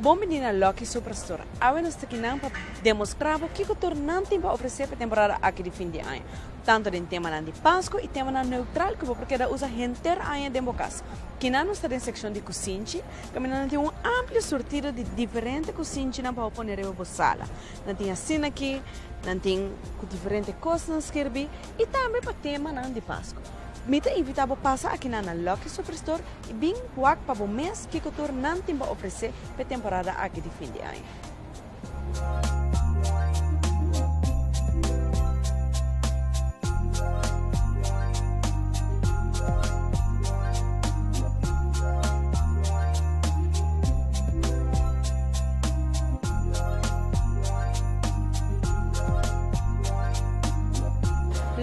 Bom menina Lucky Superstore. Agora nós aqui para demonstrar o que o tornante para oferecer para a temporada aqui de fim de ano. Tanto em tema de Páscoa e tema neutral, que porque usa gente aí de bocas. Que não está em secção de cozinha, que nós tem amplo sortido de diferentes cozinhas para pôr na sala. Nós tem assim aqui, nós tem diferentes coisas na escrever e também para tema de Páscoa. Mita invita a passar aqui na Lucky Superstore e bem guac para o mês que o tornante vai oferecer para a temporada aqui de fim de ano.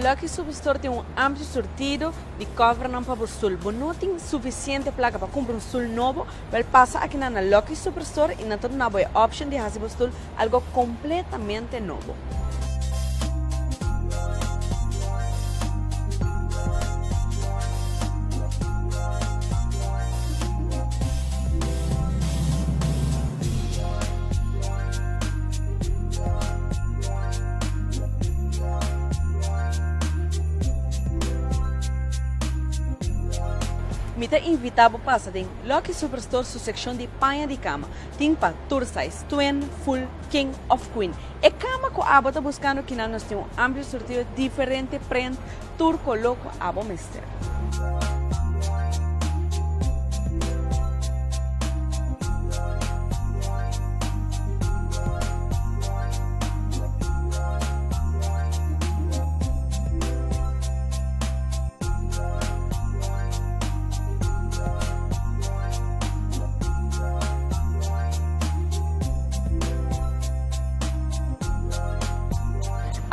Lucky Superstore tem amplo sortido de cover para o sul. Mas não tem suficiente placa para comprar sul novo. Mas passa aqui na Lucky Superstore e na toda uma boa opção de fazer o sul algo completamente novo. Me invitava para passar em Lucky Superstore sua secção de panha de cama. Tem para tour size, twin, full, king of queen. E cama que a está buscando que nós temos amplo sortido diferente print, tour coloco a mister.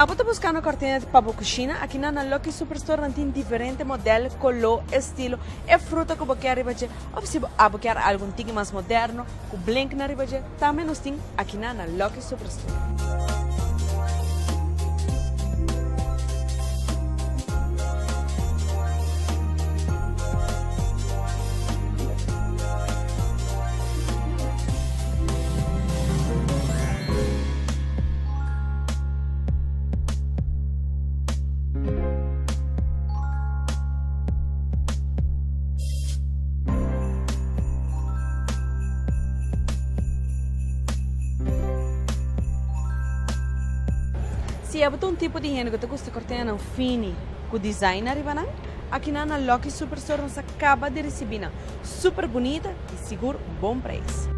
Estou buscando cortina para a cozinha. Aqui na Lucky Superstore tem diferentes modelos, color, estilo e fruta que você arriba ou se você quer algum tipo mais moderno, com blink na arriba, também nós temos aqui na Lucky Superstore. Se é um tipo de gente que te gosta de cortina fini, com design arriba, aqui na Lucky Superstore nós acaba de receber super bonita e seguro bom preço.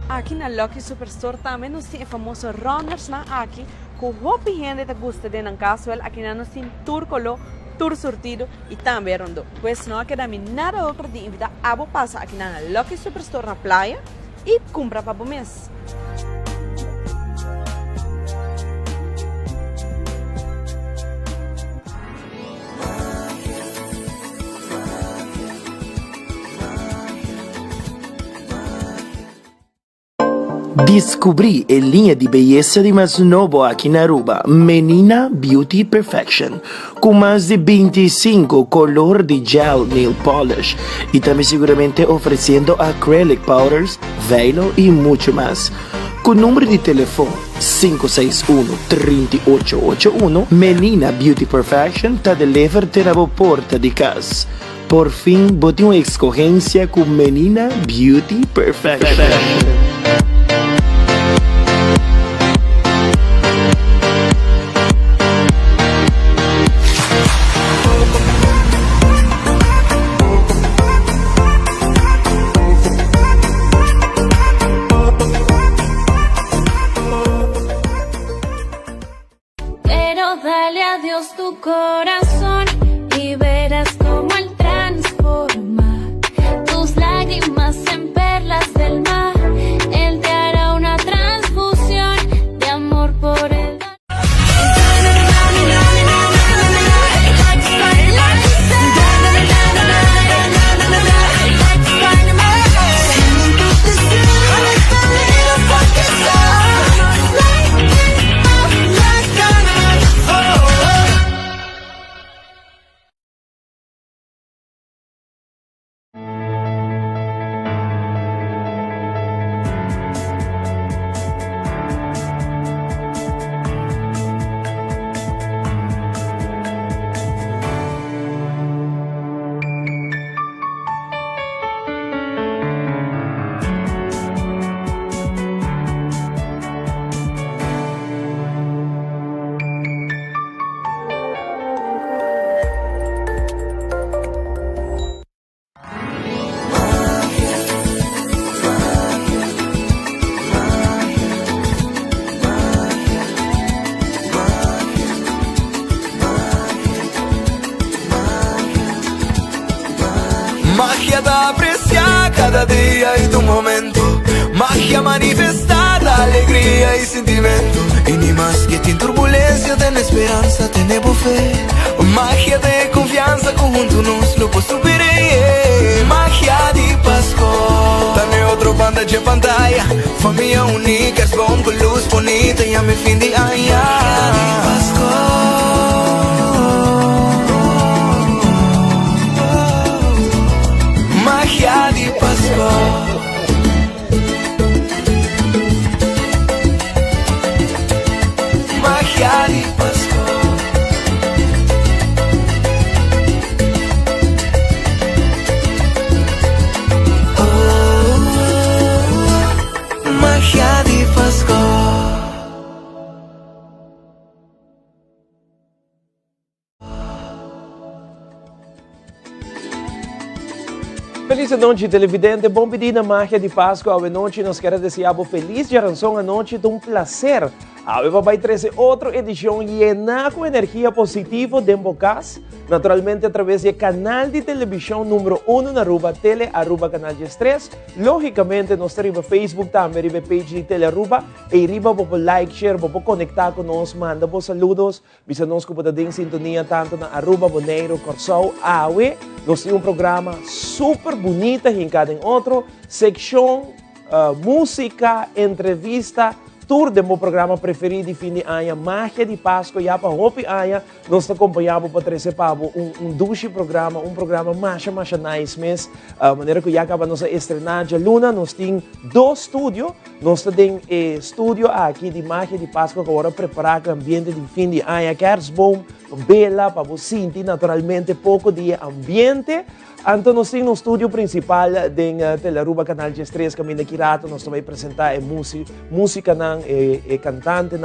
Aqui na Lucky Superstore também nós temos famosos runners na aqui, com o gente que gosta de casual, aqui nós temos tour color, tour sortido e também rondo. Pois não queda nada outro de invitar a passar aqui na Lucky Superstore na praia e comprar para o mês. Descobri a linha de beleza de mais novo aqui na Aruba, Menina Beauty Perfection, com mais de 25 colores de gel nail polish e também seguramente oferecendo acrylic powders, velo e muito mais. Com o número de telefone 561-3881, Menina Beauty Perfection está de levar-te na porta de casa. Por fim, bote uma escorrência com Menina Beauty Perfection. Dale a Dios tu corazón y verás cómo Él transforma tus lágrimas en perlas del mar. Él te hará una transfusión de amor por Él. de apreciar cada día y tu momento. Magia manifestada, alegría y sentimiento. Y ni más que en turbulencia, ten esperanza, ten fe. Magia de confianza, conjunto nos lo puedo superar. Magia de Pascua. Dame otro banda de pantalla. Familia única, es con luz bonita. Ya me fin de año. Magia de Pascua. Magia de Pascua. Magia de Pascua. Oh, magia de Pascua. Feliz noite, televidente. Bom pedir na Magia de Páscoa. A noite nós queremos desejar feliz geração a noite de placer. A vai trazer outra edição llena com energia positiva de Bocas, naturalmente através do canal de televisão número 1 na Aruba, Tele Aruba Canal 3. Logicamente, nós temos Facebook também, a page de Tele Aruba, e riba para like, share, para conectar com nós, manda por saludos, visa nós que podem em sintonia tanto na Aruba, Bonaire, Corsão, Aue. Nós temos programa super bonito em cada outro, secção, música, entrevista, tour de meu programa preferido de fim de ano, Magia de Páscoa, e para Hopi Aya, nós acompanhamos para trazer para duche programa, programa mais nice mesmo, maneira que já acaba nossa estrenar de Luna, nós temos 2 estúdios, nós temos estúdio aqui de Magia de Páscoa, que agora preparar o ambiente de fim de ano, que é bom, bela, para você sentir naturalmente pouco de ambiente. Então, nós temos no estúdio principal de Telearuba Canal 3, caminho aqui rato, nós também apresentar música e cantante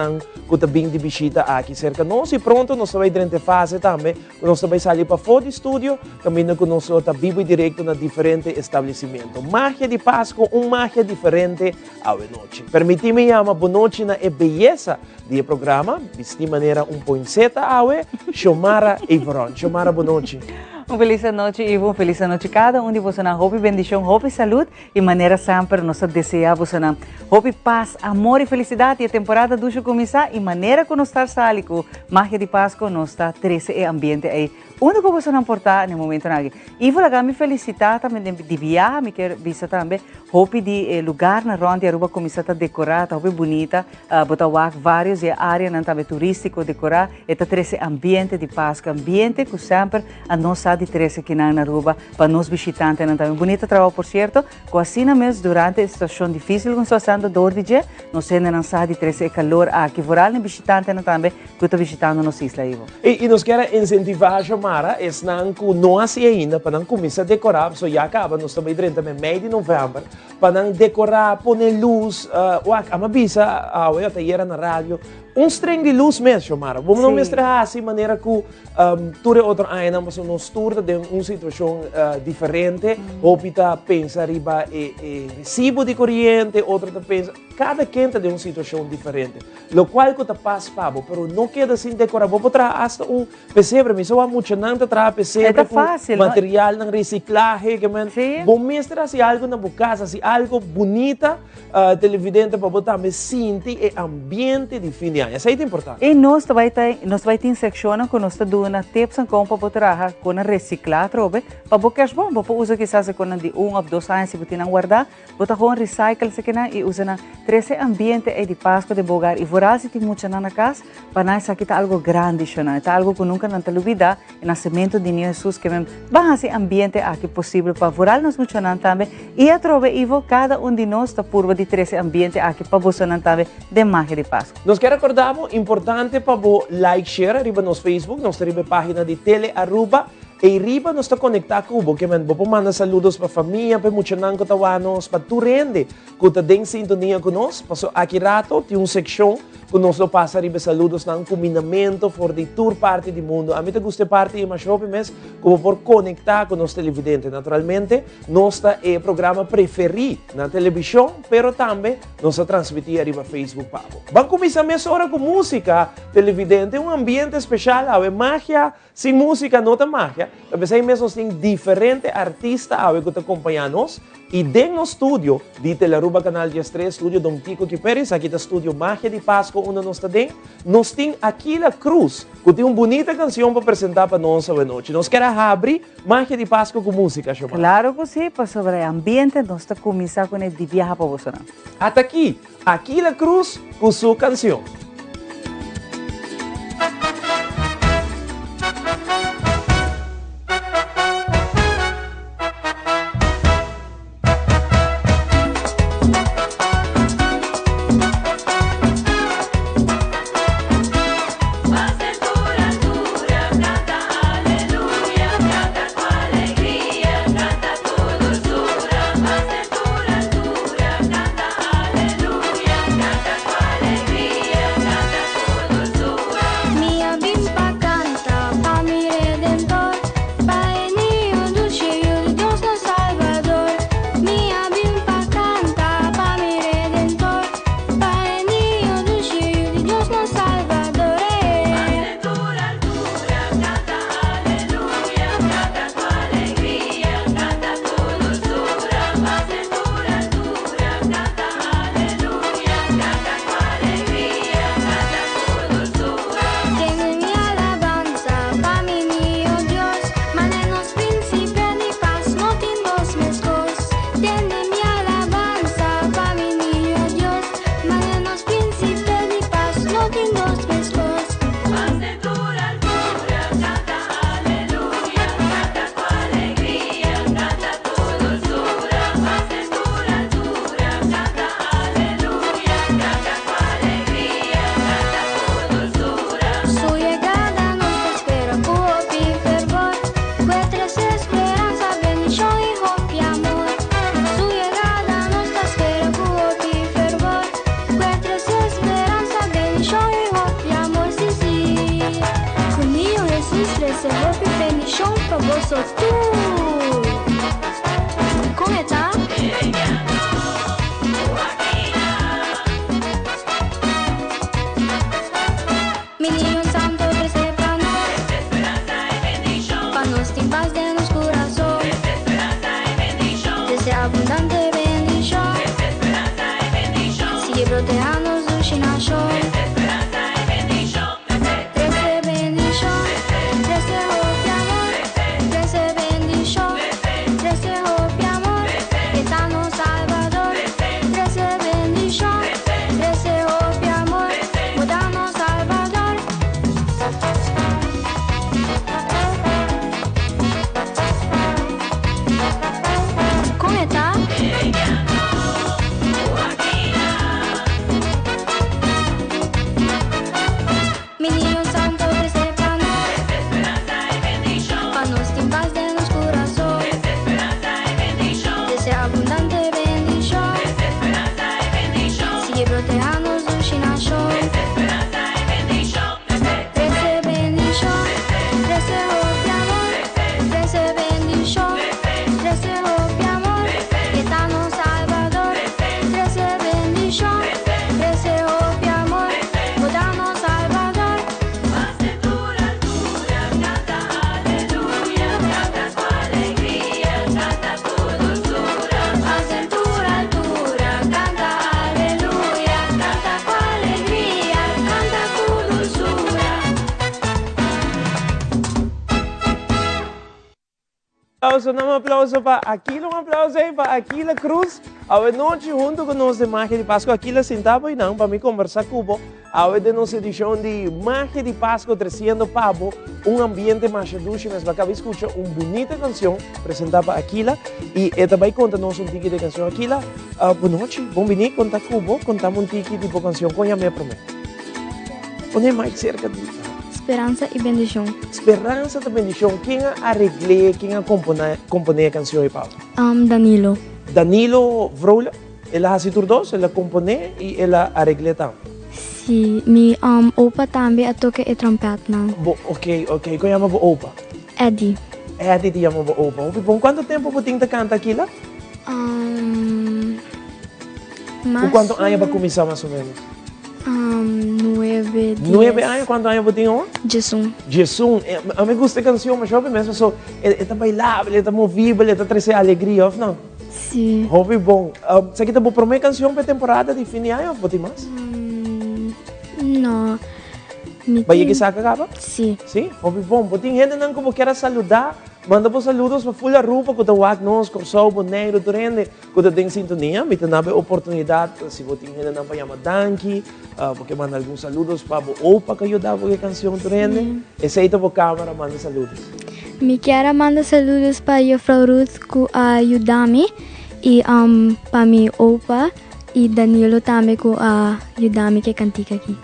que também de visita aqui cerca de nós. E pronto, nós também durante a fase também, nós também saímos para fora do estúdio, caminho que nós estamos vivo e direto na diferentes estabelecimentos. Magia de Páscoa, magia diferente à noite. Permite-me chamar boa noite na beleza do programa, de maneira 1.7 awe, Xiomara Ivron. Xiomara, boa noite. Feliz noite, Ivo. Feliz noite cada um de vocês. Hope bendição, hope saúde e maneira sempre nós desejamos vocês. Hope paz, amor e felicidade. E a temporada do começar e maneira que nós estamos salico. Magia de Páscoa nós está 13 ambiente aí. Onde que você não importa no momento nagi. Ivo laga me felicitar também de viajar, me quer visitar também. Hope de lugar na ronda Aruba começar a decorar, hope bonita, botar vários áreas não também turístico decorar. Eta 13 ambiente de Páscoa, ambiente que sempre a nossa de 13 aqui na Aruba para nós visitantes não também bonito trabalho por certo. Com assim mesmo durante a situação difícil com situação dor de dia, nós ainda não sabe de 13 calor aqui voral nem visitante não também que está visitando nos isla Ivo. E nós queremos incentivar Mara, é que nós ainda, para não começar a decorar, só já acaba, nós estamos durante o mês de novembro, para não decorar, pôr luz, a mabisa, eu até na rádio, trem de luz mesmo, Mara. Vamos não mostrar assim, maneira que tudo outro ano, mas nós turda de uma situação diferente, opita pensa riba recibo de corrente, outro pensa, cada quente de uma situação diferente, lo qual que te passa pavo, pero não queda assim decorar, vou botar hasta pesebre, me só há muito não te traz pesebre com material de reciclagem, que man, vou mostrar se algo na casa, se algo bonita, televidente para botar, me sinti e ambiente de fim de ano. Isso é importante. E nós vai ter secção que nós temos na tips com para botar com reciclar, trobe, para botar bom, para usar que sabe com de 1 ou 2 anos se botar guardar, botar com recycle se que na e usa na 13 ambiente de Páscoa de bogar e vorar se tem muito na casa, para nós aqui tá algo grande, tá algo que nunca não te olvidar, o nascimento de Jesus que mesmo, vai esse ambiente aqui possível para vorar nós muito também e a trobe Ivo cada um de nós está por de 13 ambiente aqui para você também de Magia de Páscoa. Nós queremos acordar importante para like, share, arriba nos Facebook, nós temos a página de Tele Aruba, e riba nós está conectado com o que man, vou mandar saludos para a família, para muitos não que tawanos, para tu rende, que está em sintonia com nós, passou aqui rato, tem uma secção conosco passa ribe saludos ng combinamento for the tour party do mundo. A mim te gusta parte e mais shopping mes como por conectar com os televidentes. Naturalmente, nossa é programa preferido na televisão, pero também nossa transmitir riba Facebook Pabo. Vamos começar mês hora com música, televidente, um ambiente especial, a magia, sem música não tem magia. Talvez aí mesmo tem diferente artista a que te acompanhar nós. E dentro do estúdio de Teleruba Canal 13, estúdio Dom Kiko Kiperis, aqui está o estúdio Magia de Páscoa, onde nós estamos. Nós temos Aquila Cruz, que tem uma bonita canção para apresentar para nós hoje noite. Nós queremos abrir Magia de Páscoa com música, Xomar. Claro que sim, para sobre o ambiente, nós estamos começando com ele de viajar para você. Até aqui, Aquila Cruz com sua canção. Um aplauso para Aquila, um aplauso aí para Aquila Cruz. A noite, junto com nós de Magia de Páscoa, Aquila sentava e não para me conversar com o a de nossa edição de Magia de Páscoa, trazendo Pabo, um ambiente mais doce, mas acaba de escutar uma bonita canção apresentada para Aquila e também conta-nos um tique de canção. Aquila, boa noite, bom vir contar com o contamos um tique de canção, conha-me para mim. Onde é mais cerca de Esperança e bendição. Esperança e bendição. Quem arreglou, quem compõe a canção aí, Paulo? Danilo. Danilo Vroula, ela ha sido dos, ela compõe e ela arregla também. Sim, mi opa também a toca e trompete não. Ok. Qual é a tua opa? Eddie. Eddie te chama opa. Hopi bom, quanto tempo você tem que cantar aqui lá? Mas, Por quanto anos vai começar mais ou menos? 9, 10. 9 anos? Quanto anos você tem hoje? Jesus. A mim gosta da canção, mas jovem mesmo, so, é bailável, é movível, é trazer alegria, não? Sim. Hopi bom. Você quer para uma canção para a temporada de fim de ano ou você mais? Não. Vai que saca acaba? Sim. Sim, hopi bom. Você tem gente que quer saludar. Manda por saludos para full rupa que o nos corso boneiro durante que tem sintonia, me tem a oportunidade se você tem gente para chamar Danki, porque manda alguns saludos para o opa que ajudar com a canção durante. Aceita por câmera manda saludos. Me quero mandar saludos para a Frau Ruth que ajuda-me e para meu opa e Danilo também que ajuda-me que cantica aqui.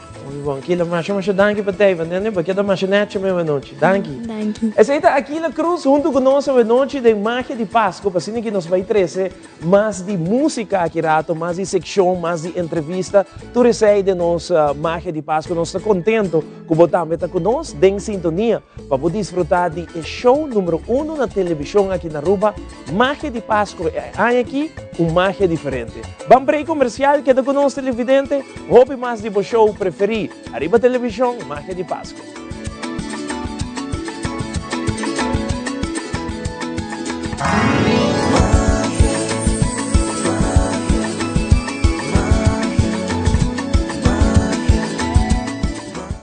Bom, aquilo mais danke para te, né? Porque da machinete mesmo noite. Danke. Danke. Aceita aquilo cruz junto conosco a noite de magia de Páscoa, para assim que nos vai trazer mais de música aqui rato, mais de secção, mais de entrevista. Tu recebe de nossa magia de Páscoa, nós estamos contentes que você também está conosco, em sintonia, para poder desfrutar de show número 1 na televisão aqui na Aruba, Magia de Páscoa. Há aqui magia diferente. Vamos para aí comercial, que é conosco televidente, hobby mais de o show preferido. Arriba Televisão, Magia de Páscoa.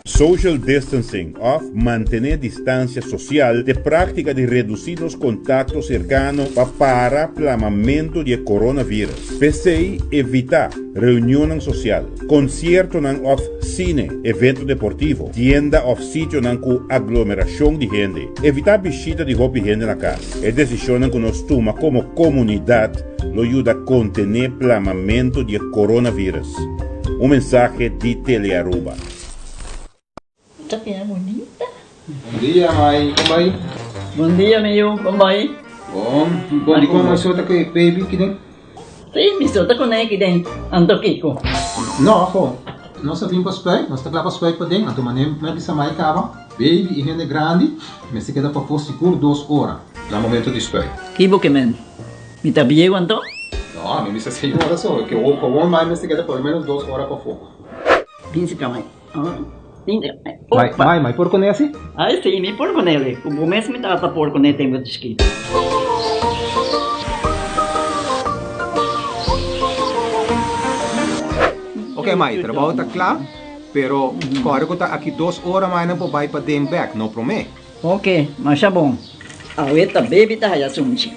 Social distancing, of mantener distância social, de prática de reduzir os contatos cercanos para plamamento de coronavírus. PC evitar reunião social, concerto of cine, evento deportivo, tienda of sítio com aglomeração de gente. Evitar visita de roupa gente na casa. É decisão que nós tomamos como comunidade, lo ajuda a contener plamamento de coronavírus. Mensagem de Telearuba. Chắc é bonita. Bom dia, mãe. Como vai? Bom dia, meu. Como vai? Bom. Bom, di ko may suot ako baby kidin? Sim, me solta com aqui dentro. Ando Kiko. No, ako. Nós vim para spray, nós tá para spray para dentro. Então, manem, não precisa mais cava. Baby e gente grande, mas se queda para for seguro 2 horas. No momento de spray. Kibo que men. Me tá bem quanto? No, a mim me sei uma hora só. Que o com mais mas se queda por menos 2 horas para fogo. Pince para mãe. Mãe, por conhece? Ah, sim, me por com ele. O começo me tá por com ele tem muito escrito. Ok, mãe, trabalho tá claro, pero corre que tá aqui 2 horas mais não vai para dentro back, não promete. Ok, mas é bom. A outra baby tá aí assunto.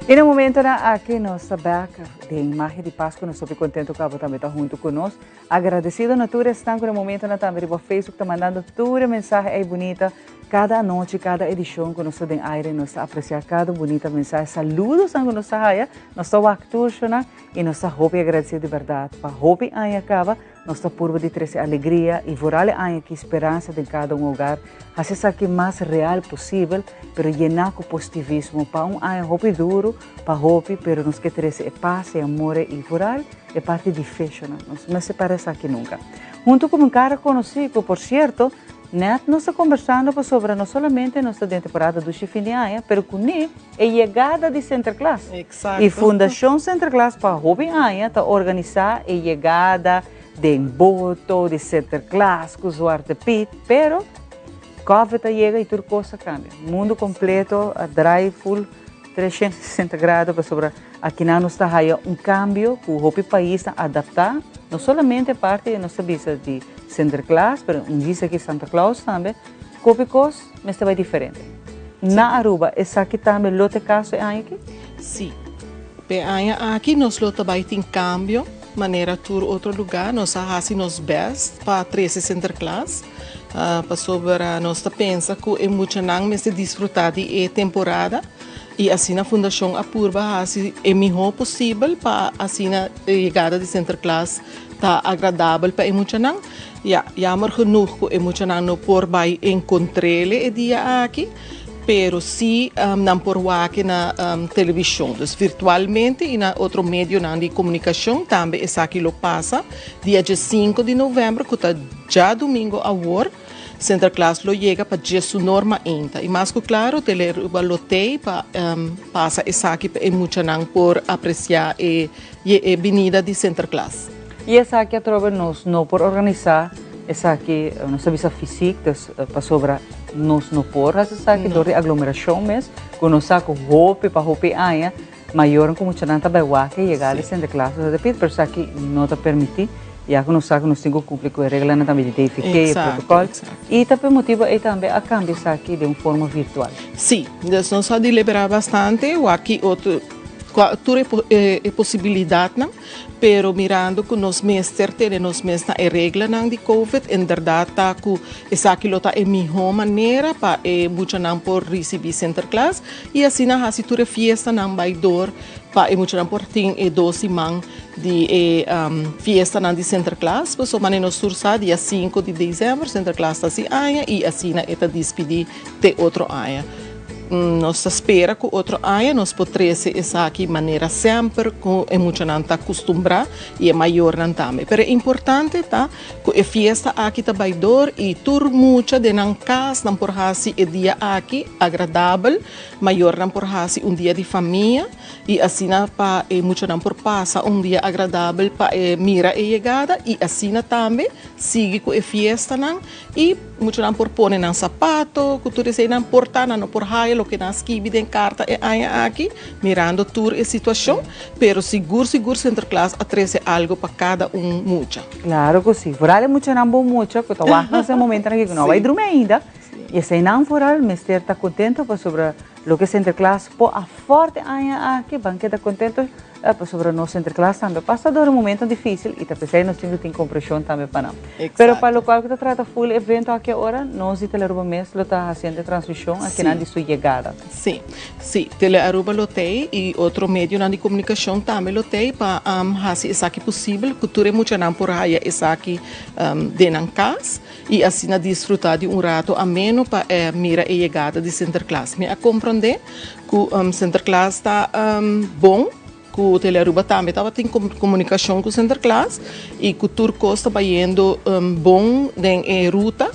E no momento aqui nossa back de Magia de Páscoa, nós estamos contentes que você também está junto conosco. Agradecido na tua estão no momento na também no Facebook está mandando tua mensagem aí bonita. Cada noite, cada edição que nós temos aire, nós apreciamos cada bonita mensagem. Saludos a nós aí, nós estamos actuando e nós estamos agradecidos de verdade. Para hope aí acaba, nós estamos por de trazer alegria e vorar aí que esperança de cada hogar. Fazer isso aqui mais real possível, pero llenar com positivismo. Para aí hope duro, para hope, pero nós que trazer paz e amor e vorar é parte de fashion. Nós não se parece aqui nunca. Junto com um cara conhecido, por certo, nós estamos conversando sobre não somente nossa temporada do fim de ano, mas com a chegada de Sinterklaas. Exato. E Fundação Sinterklaas para o ano está organizar a chegada de emboto, de Sinterklaas, com o arte-pit, pero COVID chega e tudo coisa cambia. O mundo completo, a drive full 360 graus, sobre aqui nós está aí cambio que o país adaptar, não somente a parte de nossa visa de Sinterklaas, mas visa que Santa Claus também, copicos, mas também diferente. Na Aruba, essa aqui também, lote caso é aqui? Sim. Aqui nós também tem cambio, maneira tur outro lugar, nós hasi nos best para 13 Sinterklaas. Para sobre nós pensa que é muito não mas desfrutar de temporada e assim a Fundação Apurba hasi é melhor possível para assim a chegada de Sinterklaas tá agradável para muito não. Jammer genoeg que é muito não por vai encontrá-lo dia aqui. Pero sim não por aqui na televisão, então virtualmente e na outro meio de comunicação também é aqui lo passa dia 5 de novembro que está já domingo a hora Sinterklaas lo chega para dia su norma ainda e mais que claro tele lotei para passa essa aqui é muito não por apreciar a vinda de Sinterklaas e essa aqui a trova nós não por organizar essa aqui nossa visa física para sobra nós não por essa aqui dor de aglomeração mesmo com nossa com roupa para roupa aia maior como tinha nada bem que chegar a Sinterklaas depois por isso aqui não te permite e agora nós temos que cumprir com a regra também de identificar o protocolo e também motiva e também a cambiar isso aqui de uma forma virtual. Sim, nós não só deliberar bastante o aqui outro tudo é possibilidade, não? Pero mirando que nós mestres temos mesmo a regra não de COVID, em verdade tá que essa aquilo tá é melhor maneira para muito não por receber Sinterklaas e assim na hasi tudo festa não vai dor para muito não por tem 12 man de festa não de Sinterklaas, por isso maneira nós sursa dia 5 de dezembro Sinterklaas tá assim aia e assim na eta despedir de outro aia. Nós espera que outro ano nós potresse essa aqui maneira sempre com é muito não está acostumbrado e é maior não também. Mas é importante tá que a festa aqui tá baidor e tur muita de não casa não por hasi é dia aqui agradável maior não por hasi dia de família e assim para é muito não por passa dia agradável para mira a chegada e assim também sigue com a festa não e muito não por pôr não sapato que tudo isso não portar não por raio lo que nós escrevemos em carta é aqui mirando toda a situação pero seguro Sinterklaas atrece algo para cada muito. Claro que sim, foral é muito não bom muito que tá lá nesse momento aqui que não vai dormir ainda e se não foral mister está contento para sobre lo que Sinterklaas pô a forte aqui banqueta contento para sobre nós Sinterklaas também passa por momento difícil e também nós temos que compreensão também para não. Pero para o qual que trata full evento aqui agora nós e Telearuba mês lo está fazendo transmissão aqui na de sua chegada. Sim, Telearuba lotei e outro meio de comunicação também lotei para fazer isso aqui possível, que tudo é muito não por aí isso aqui de na casa e assim a desfrutar de rato ameno para mira a chegada de Sinterklaas. Me a compreender que Sinterklaas está bom que o Telearuba também estava em comunicação com o Sinterklaas e que o turco estava indo bom em ruta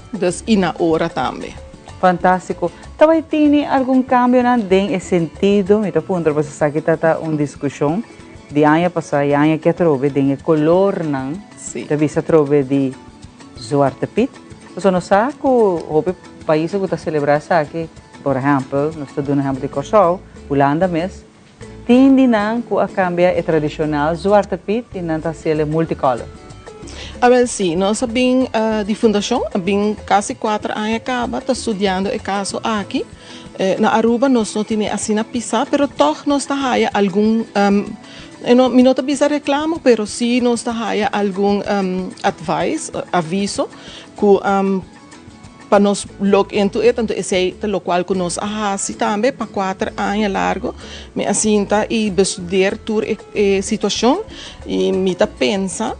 e na hora também. Fantástico. Talvez tenha algum cambio nesse sentido? Me pergunto, você aqui está uma discussão de ano passado e ano que trove de color não? Sim. Talvez se trove de Zwarte Piet. Você não sabe que o país que está celebrando aqui, por exemplo, nós estamos dando exemplo de Kosovo, Holanda mesmo. Tindi nang ku a cambia é tradicional Zwarte Piet e não está sendo multicolor. Sim, nós bem de fundação, bem quase 4 anos acaba, está estudando o caso aqui. Na Aruba nós não temos assim na pisa, mas toch nós está aí algum não está bisa reclamo, mas sim nós está aí algum aviso que para nós log into it, tanto esse lo qual que nós ahasi também para 4 anos largo, me assim tá e estudar toda a situação e me tá pensa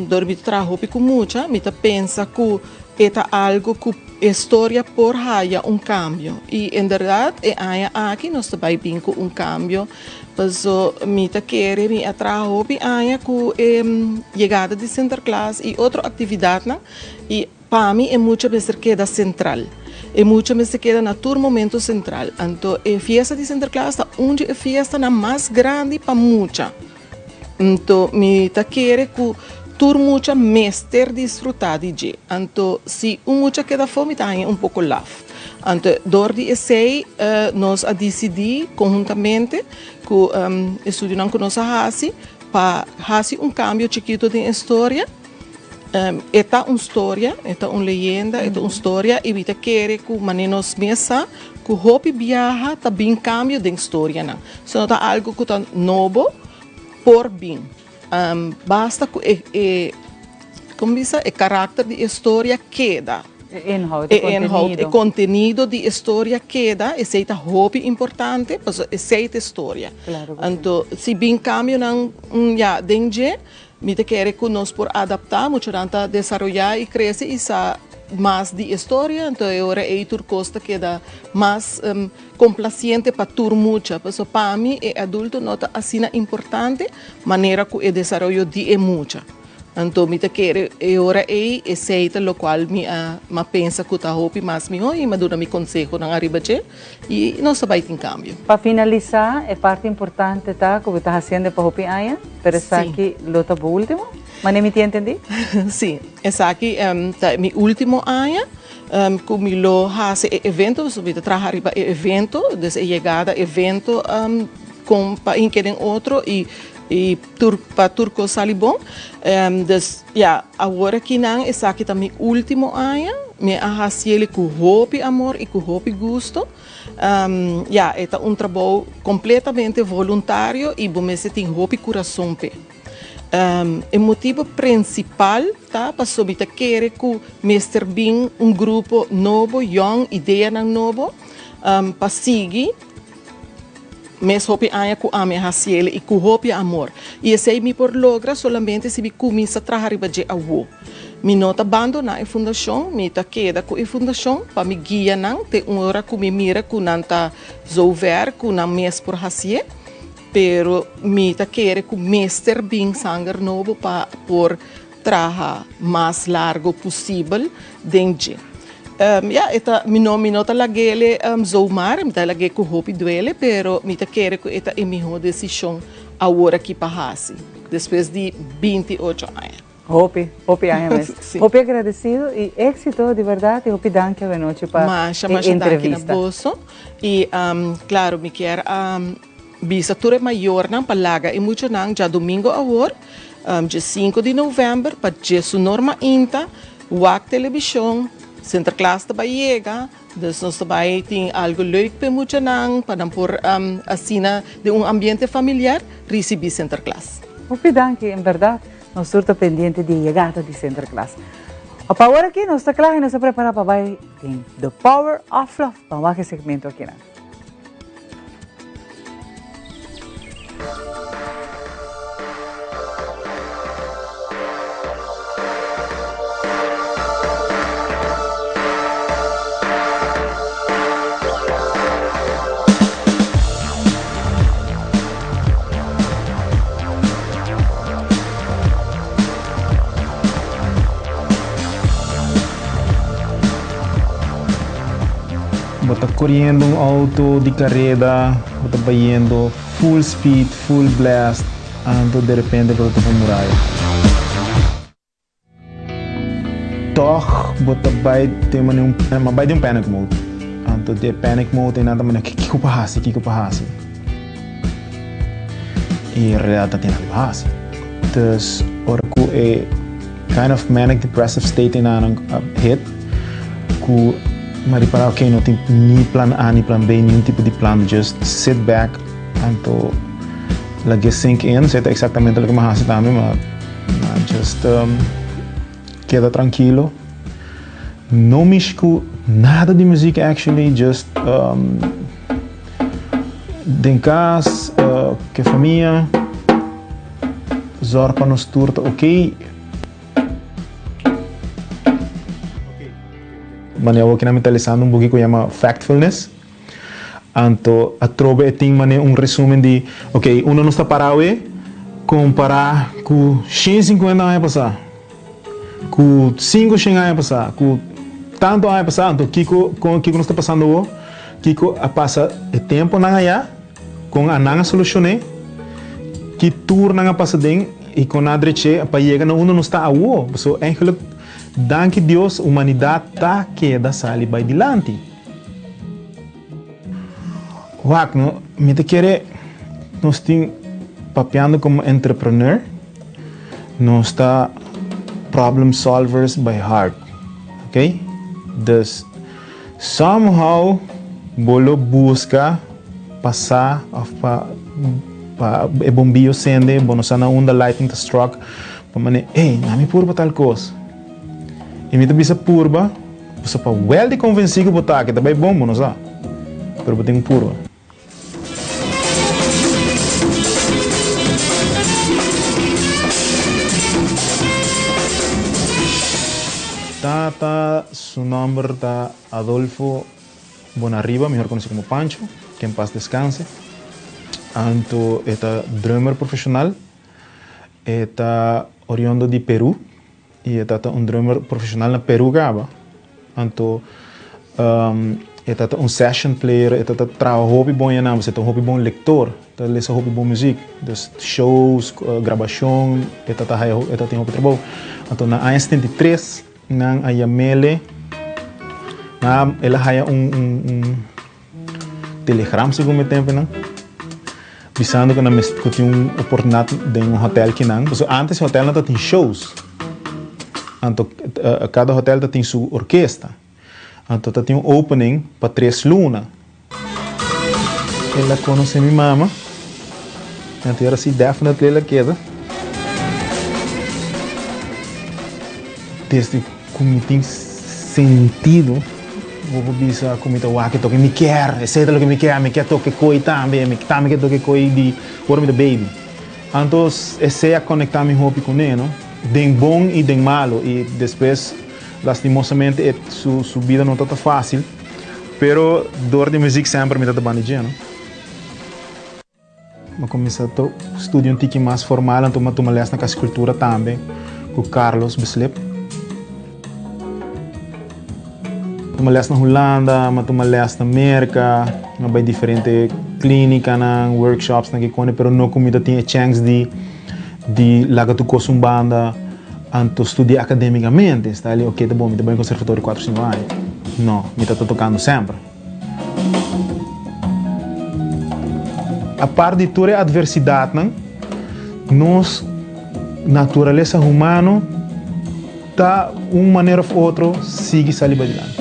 dormir trabalho com muita, me tá pensa que é algo que a história por haya cambio e em verdade é aqui nós também bem com cambio, mas me tá querer me trabalho com a chegada de Sinterklaas e outra atividade não e para mim é muito mais queda central. É muito mais queda na todo momento central. Então, a festa de Sinterklaas é onde a festa é mais grande para muita. Então, me tá querer que todo mundo mestre desfrutar de dia. Então, se muita queda fome, tá pouco lavo. Então, dorde esse nós a decidir conjuntamente que estudando que nós fazemos para fazer cambio chiquito de história. Esta uma história, esta uma leyenda, esta uma história e vita querer que manenos mesa que hopi viaja também cambio de história não. Só tá algo que tá novo por bem. basta como diz, o caráter de história queda. O conteúdo de história queda, esse é muito importante, mas esse é a história. Claro. Então, se bem cambio não, dentro, me quer que nós por adaptar, muito tanta desenvolver e crescer essa mais de história, então agora é tur costa que dá mais complaciente para tur mucha, porque para mim é adulto nota assim importante maneira que o desenvolvimento de é mucha. Então, me quer agora é aceita lo qual me pensa que tá hopi mais melhor e me dá me conselho na arriba e não se vai ter cambio. Para finalizar, é parte importante tá que você está fazendo para hopi aia, pero essa aqui lota por último. Mas me entendi? Sim, essa aqui é meu último ano, como eu faço evento, eu trabalho para evento, desde chegada evento, com para inquérem outro e para turco salibom, agora que não, essa aqui é meu último ano, me faço ele com hobby amor e com hobby gosto, é trabalho completamente voluntário e bom se tem hobby coração pe. O motivo principal tá para sobre querer que Mr. Bean grupo novo, young, ideia novo, para seguir mes hopi aya ku ame hasiele e ku hopi amor. E esse me por logra solamente se me começa a trabalhar baje awo. Me nota abandonar a fundação, me ta queda com a fundação para me guia não te hora que me mira ku nanta zover ku na mes por hasie. Pero me ta querer que Mr. Bean sangue novo para por trabalhar mais largo possível dentro. Mi nota lagele zoumar, mi ta lagele com hopi duele, pero mi ta querer que esta é minha decisão agora que passase, depois de 28 anos. Hopi aia mesmo. Hopi agradecido e éxito de verdade, hopi danke a noite para a entrevista. E claro, me quer bisa ture maior não palaga e muito não já domingo agora, dia 5 de novembro, para Jesus norma inta, WAC televisão, Center Class também chega, dus nós também tem algo leuk para muito não, para por assim de ambiente familiar, receber Center Class. Hopi danke, em verdade, nós estamos pendente de chegada de Center Class. A power aqui, nós está claro e nós está preparado para vai tem The Power of Love, para o segmento aqui não. Bota correndo auto de carreira, bota bayendo full speed, full blast, ando de repente bota para muralha. Toch, bota bay tem um panic mode. Ando de panic mode e nada mais que eu passe. E em realidade tem nada passe. Dus ora ku é kind of manic depressive state in aan hit ku maar para ok, não tem nem plan A, nem plan B, nenhum tipo de plano, just sit back and to lagi sink in, sei exatamente o que mais hace também, mas just queda tranquilo. Não misco nada de música actually, just em casa, que família, zorpa nos turta, ok. Mas eu aqui na mentalizando pouquinho que chama factfulness. Então, a trobe tem resumo de, ok, uno não está parado comparar com 150 anos passar, com 500 anos passar, com tanto anos passar, então com o que não está passando que passa o tempo na ganhar, com a não solucionar, que turna a passar bem e com a direita para chegar na uno não está a o, so eigenlijk danke Deus, a humanidade está queda sali vai dilante. Wak, no, me te quer, nós tem papiando como entrepreneur, nós está problem solvers by heart, ok? Dus somehow bolo busca passar e bombillo sende, bonosana unda lighting the struck, pa mane, hey, nami purba tal coisa. E me bisa purba, você pa well de convencido botar que também bom, bonosa. Pero botem purba. Tata, su nombre está Adolfo Bonarriba, mejor conocido como Pancho, que en paz descanse. Anto está drummer profesional, está oriundo de Perú y está un drummer profesional en Perú gaba. Anto está un session player, está trabajo hobby bom en ambos, está un hobby bom lector, está lesa hobby bom música, dus shows, gravação, está tem hobby trabalho. Anto na año 73 nang ayamele na ela haya telegram segundo meu tempo não bisando que na que tinha oportunidade de hotel que não porque antes o hotel não tinha shows então cada hotel tem sua orquestra então tinha opening para 3 lunas ela conhece minha mama então era assim definitely ela queda desde como tem sentido vou bisa como então que toque me quer esse é o que me quer toque coi também me quer toque coi de for me the baby então esse é conectar meu hobby com ele não de bom e de malo e depois lastimosamente sua vida não está fácil pero dor de música sempre me está banijando mas comecei a estudar um tique mais formal então eu tomei na escultura também com Carlos Beslep tumalas na Holanda, matumalas na América, na by diferente clínica na workshops na kikone, pero no comida tinha chance de laga tu coisa banda, anto estudar academicamente, está ali, ok, tá bom, me tá bem conservatório 4 5 anos. Não, me tá tocando sempre. A parte de toda a adversidade, nós natureza humana tá uma maneira ou outra sigue sair adiante.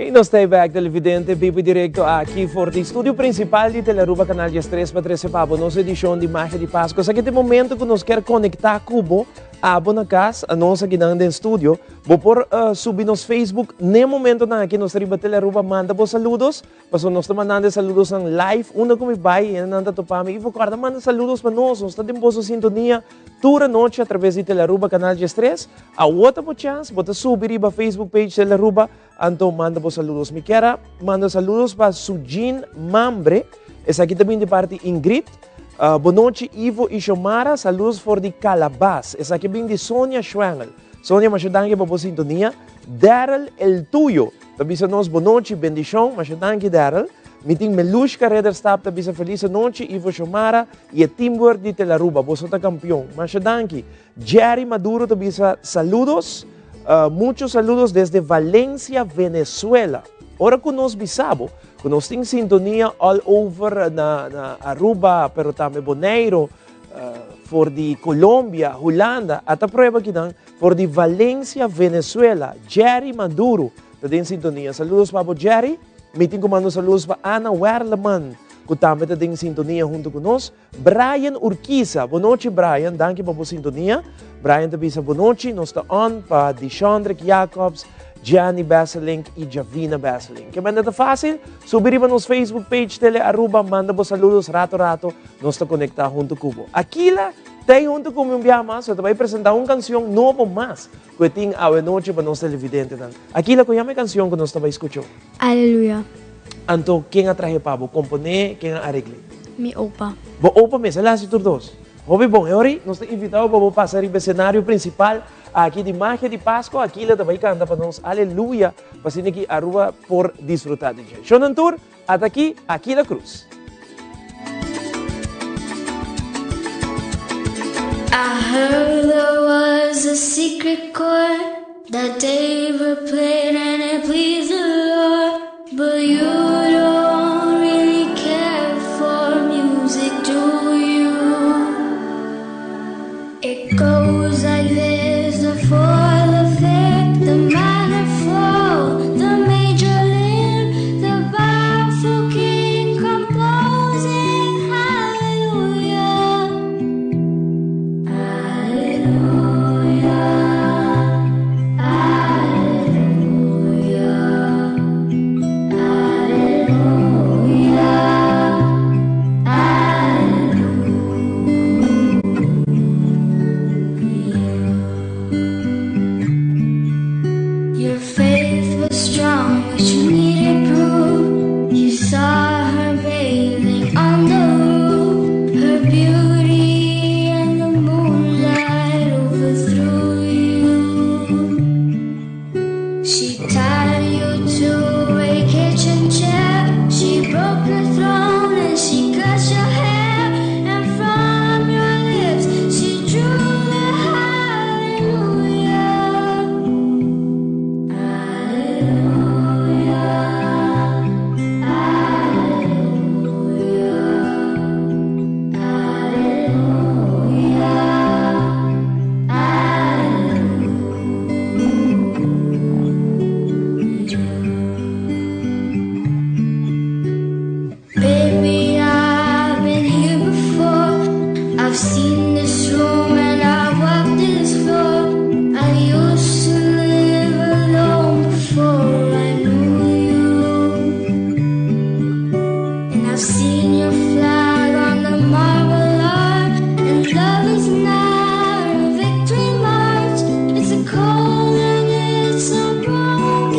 E nós estamos back, televidente, vivo direto aqui for o estúdio principal de Teleruba Canal 3 para trazer para nossa edição de Magia de Páscoa. Aqui tem momento que nós queremos conectar Cubo a na casa, a nossa aqui no estúdio. Vou por subir nos Facebook. Nem momento na aqui nós temos Teleruba manda vos saludos. Mas nós estamos mandando saludos em live. Uma como vai e nanda topami. E vou guarda manda saludos para nós. Nós estamos em boa sintonia toda noite através de Teleruba Canal 3. A outra chance, bota subir para Facebook page Teleruba. Então manda vos saludos. Me quero manda saludos para Sujin Mambre. Essa aqui também de parte Ingrid. Boa noite, Ivo e Xomara. Saludos for de Calabas. Essa aqui vem de Sonia Schwengel. Sonia, machudangue para a sintonia. Daryl El Tuyo. Tabisa nos boa noite, bendição. Machudangue, Daryl. Meeting Melushka Rederstab. Tabisa feliz noite, Ivo Xomara. E a teamwork de Teleruba. Bosota campeão. Machudangue. Jerry Maduro. Tabisa saludos. Muchos saludos desde Valencia, Venezuela. Ora que nós bisabo, que nós temos sintonia all over na Aruba, pero também Bonaire, for de Colômbia, Holanda, at a prueba que dan, for de Valencia, Venezuela, Jerry Maduro, tem sintonia. Saludos para Jerry, meeting comando saludos para Ana Werleman, que também tem sintonia junto com nós. Brian Urquiza, boa noite Brian, danke para a sintonia. Brian também boa noite, nós estamos on para Deshandrick Jacobs, Gianni Baselink e Javina Baselink. Que manda fácil? Subir nos Facebook page Tele Aruba, manda vos saludos rato, nós estamos conectados junto com Cubo. Aquila tem junto com o Biamas, eu vai apresentar uma canção nova mais, que tem a noite para nós televidentes. Aquila, qual é a canção que nós estamos escutando? Aleluia. Então, quem atrahe para o componer, quem arregle? Mi opa. Bo opa mesmo, lá se todos. Hobby bom, Ori, nós estamos invitados para passar o cenário principal aqui de Magia de Páscoa. Aqui ela também canta para nós, aleluia, para ser aqui a rua por desfrutar de gente. Shonan Tour, até aqui, Aquila Cruz. I heard there was a secret chord that David played and it pleased the Lord, but you She tied you to a kitchen chair. She broke your throne and she cut your hair. And from your lips she drew the hallelujah. Hallelujah. Baby, I've been here before. I've seen this room and I've walked this floor. I used to live alone before I knew you. And I've seen your flag on the marble arch. And love is not a victory march. It's a cold and it's a broken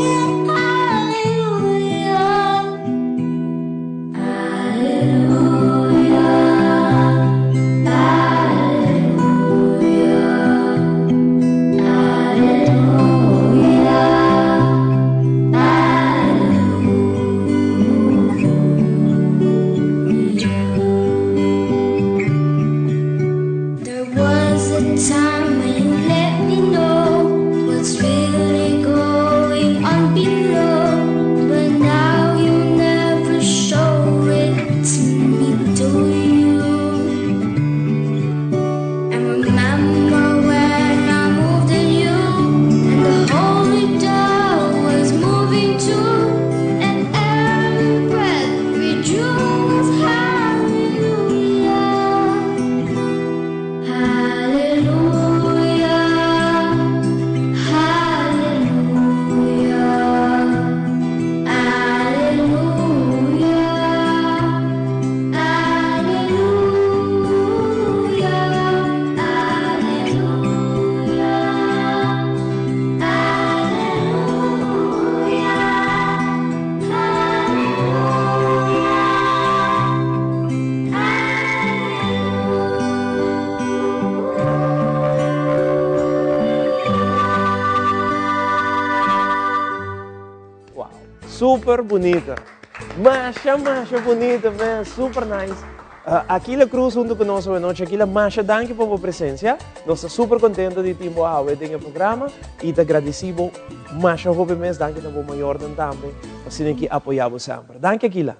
hallelujah. There was a time when you let me know what's really going on below, but now you never show it to me, do you? And remember when I moved in you, and the holy dove was moving too, and every breath we drew was hallelujah. Hallelujah, hallelujah, hallelujah, Wow, super bonita. Masha bonita, man. Super nice. Aquila Cruz junto conosco essa noite. Aquila Masha, danke por sua presença. Nós estamos super contentes de ter você no programa e te agradecemos. Masha, obviamente, danke na maior também. Assim que apoiamos sempre. Danke, Aquila.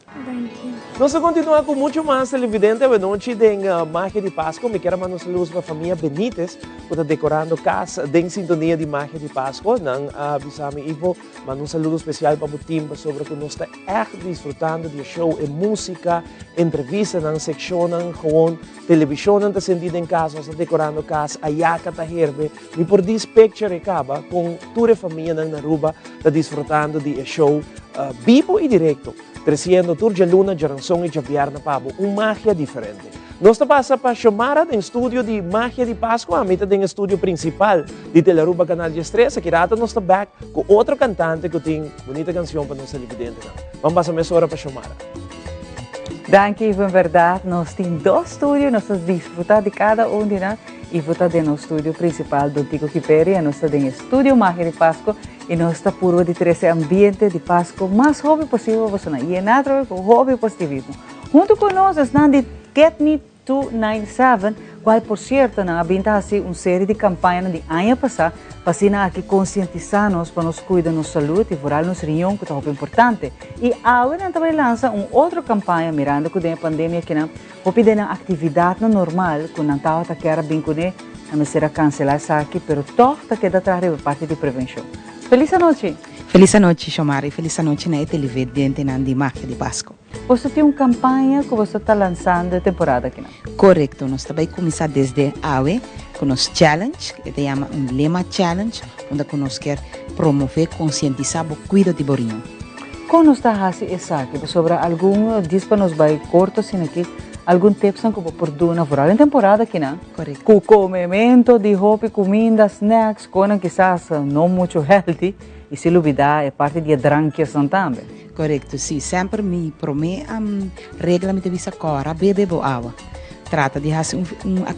Nós continuamos com muito mais televidente essa noite de Magia de Páscoa. Me quero mandar saludos para a família Benítez, que está decorando casa em sintonia de Magia de Páscoa. Não avisamos, Ivo, mando saludo especial para o time sobre que nós estamos echt desfrutando de show e música, entrevista, na secção, gewoon televisão, está sentido em casa, nós estamos decorando casa, a Yaka está herbe. E por this picture acaba com toda a família na Aruba está desfrutando de show vivo e direto. Crescendo Turja Luna, Jaranson e Javier na Pabo, magia diferente. Nós passa para chamar no estúdio de Magia de Páscoa, a mitad do estúdio principal de Telearuba Canal de Estressa, que nós estamos back com outro cantante que tem bonita canção para nós televidentes. Vamos passar mais hora para chamar. Danke, Ivo, em verdade, nós temos dois estúdios, nós estamos desfrutando de cada um de nós. Ivo está no estúdio principal do Tico Kiperi, nós estamos no estúdio Magia de Páscoa e nós estamos puro de ter esse ambiente de Páscoa mais hobby possível, você não é nada com hobby positivismo. Junto com nós estão de Get Me 297, qual por certo não habita assim uma série de campanhas de ano passado para aqui conscientizar-nos para nos cuidar da nossa saúde e furar nos riñón, que é muito importante. E agora também lança uma outra campanha mirando que a pandemia que não pode uma atividade normal que não estava a querer bem com ele, não será cancelar isso aqui, mas todo queda atrás de parte de prevenção. Feliz noite. Feliz noite, Xomara, e feliz noite na televidente de Magia de Páscoa. Você tem uma campanha que você está lançando de temporada aqui, não? Correto, nós também começamos desde AWE com nosso challenge, que se chama Lema Challenge, onde nós queremos promover, conscientizar o cuidado de borinho. Como está fazendo isso aqui? Sobre algum diz para nos vai corto assim aqui, algum tips que por duna furar em temporada aqui, não? Correto. Com comimento de roupa, comida, snacks, coisas quizás não muito healthy. E se olvidar é parte de tranqueação também. Correto, sim. Sempre me prometo regra me devisa cora bebe boa água. trata de hacer una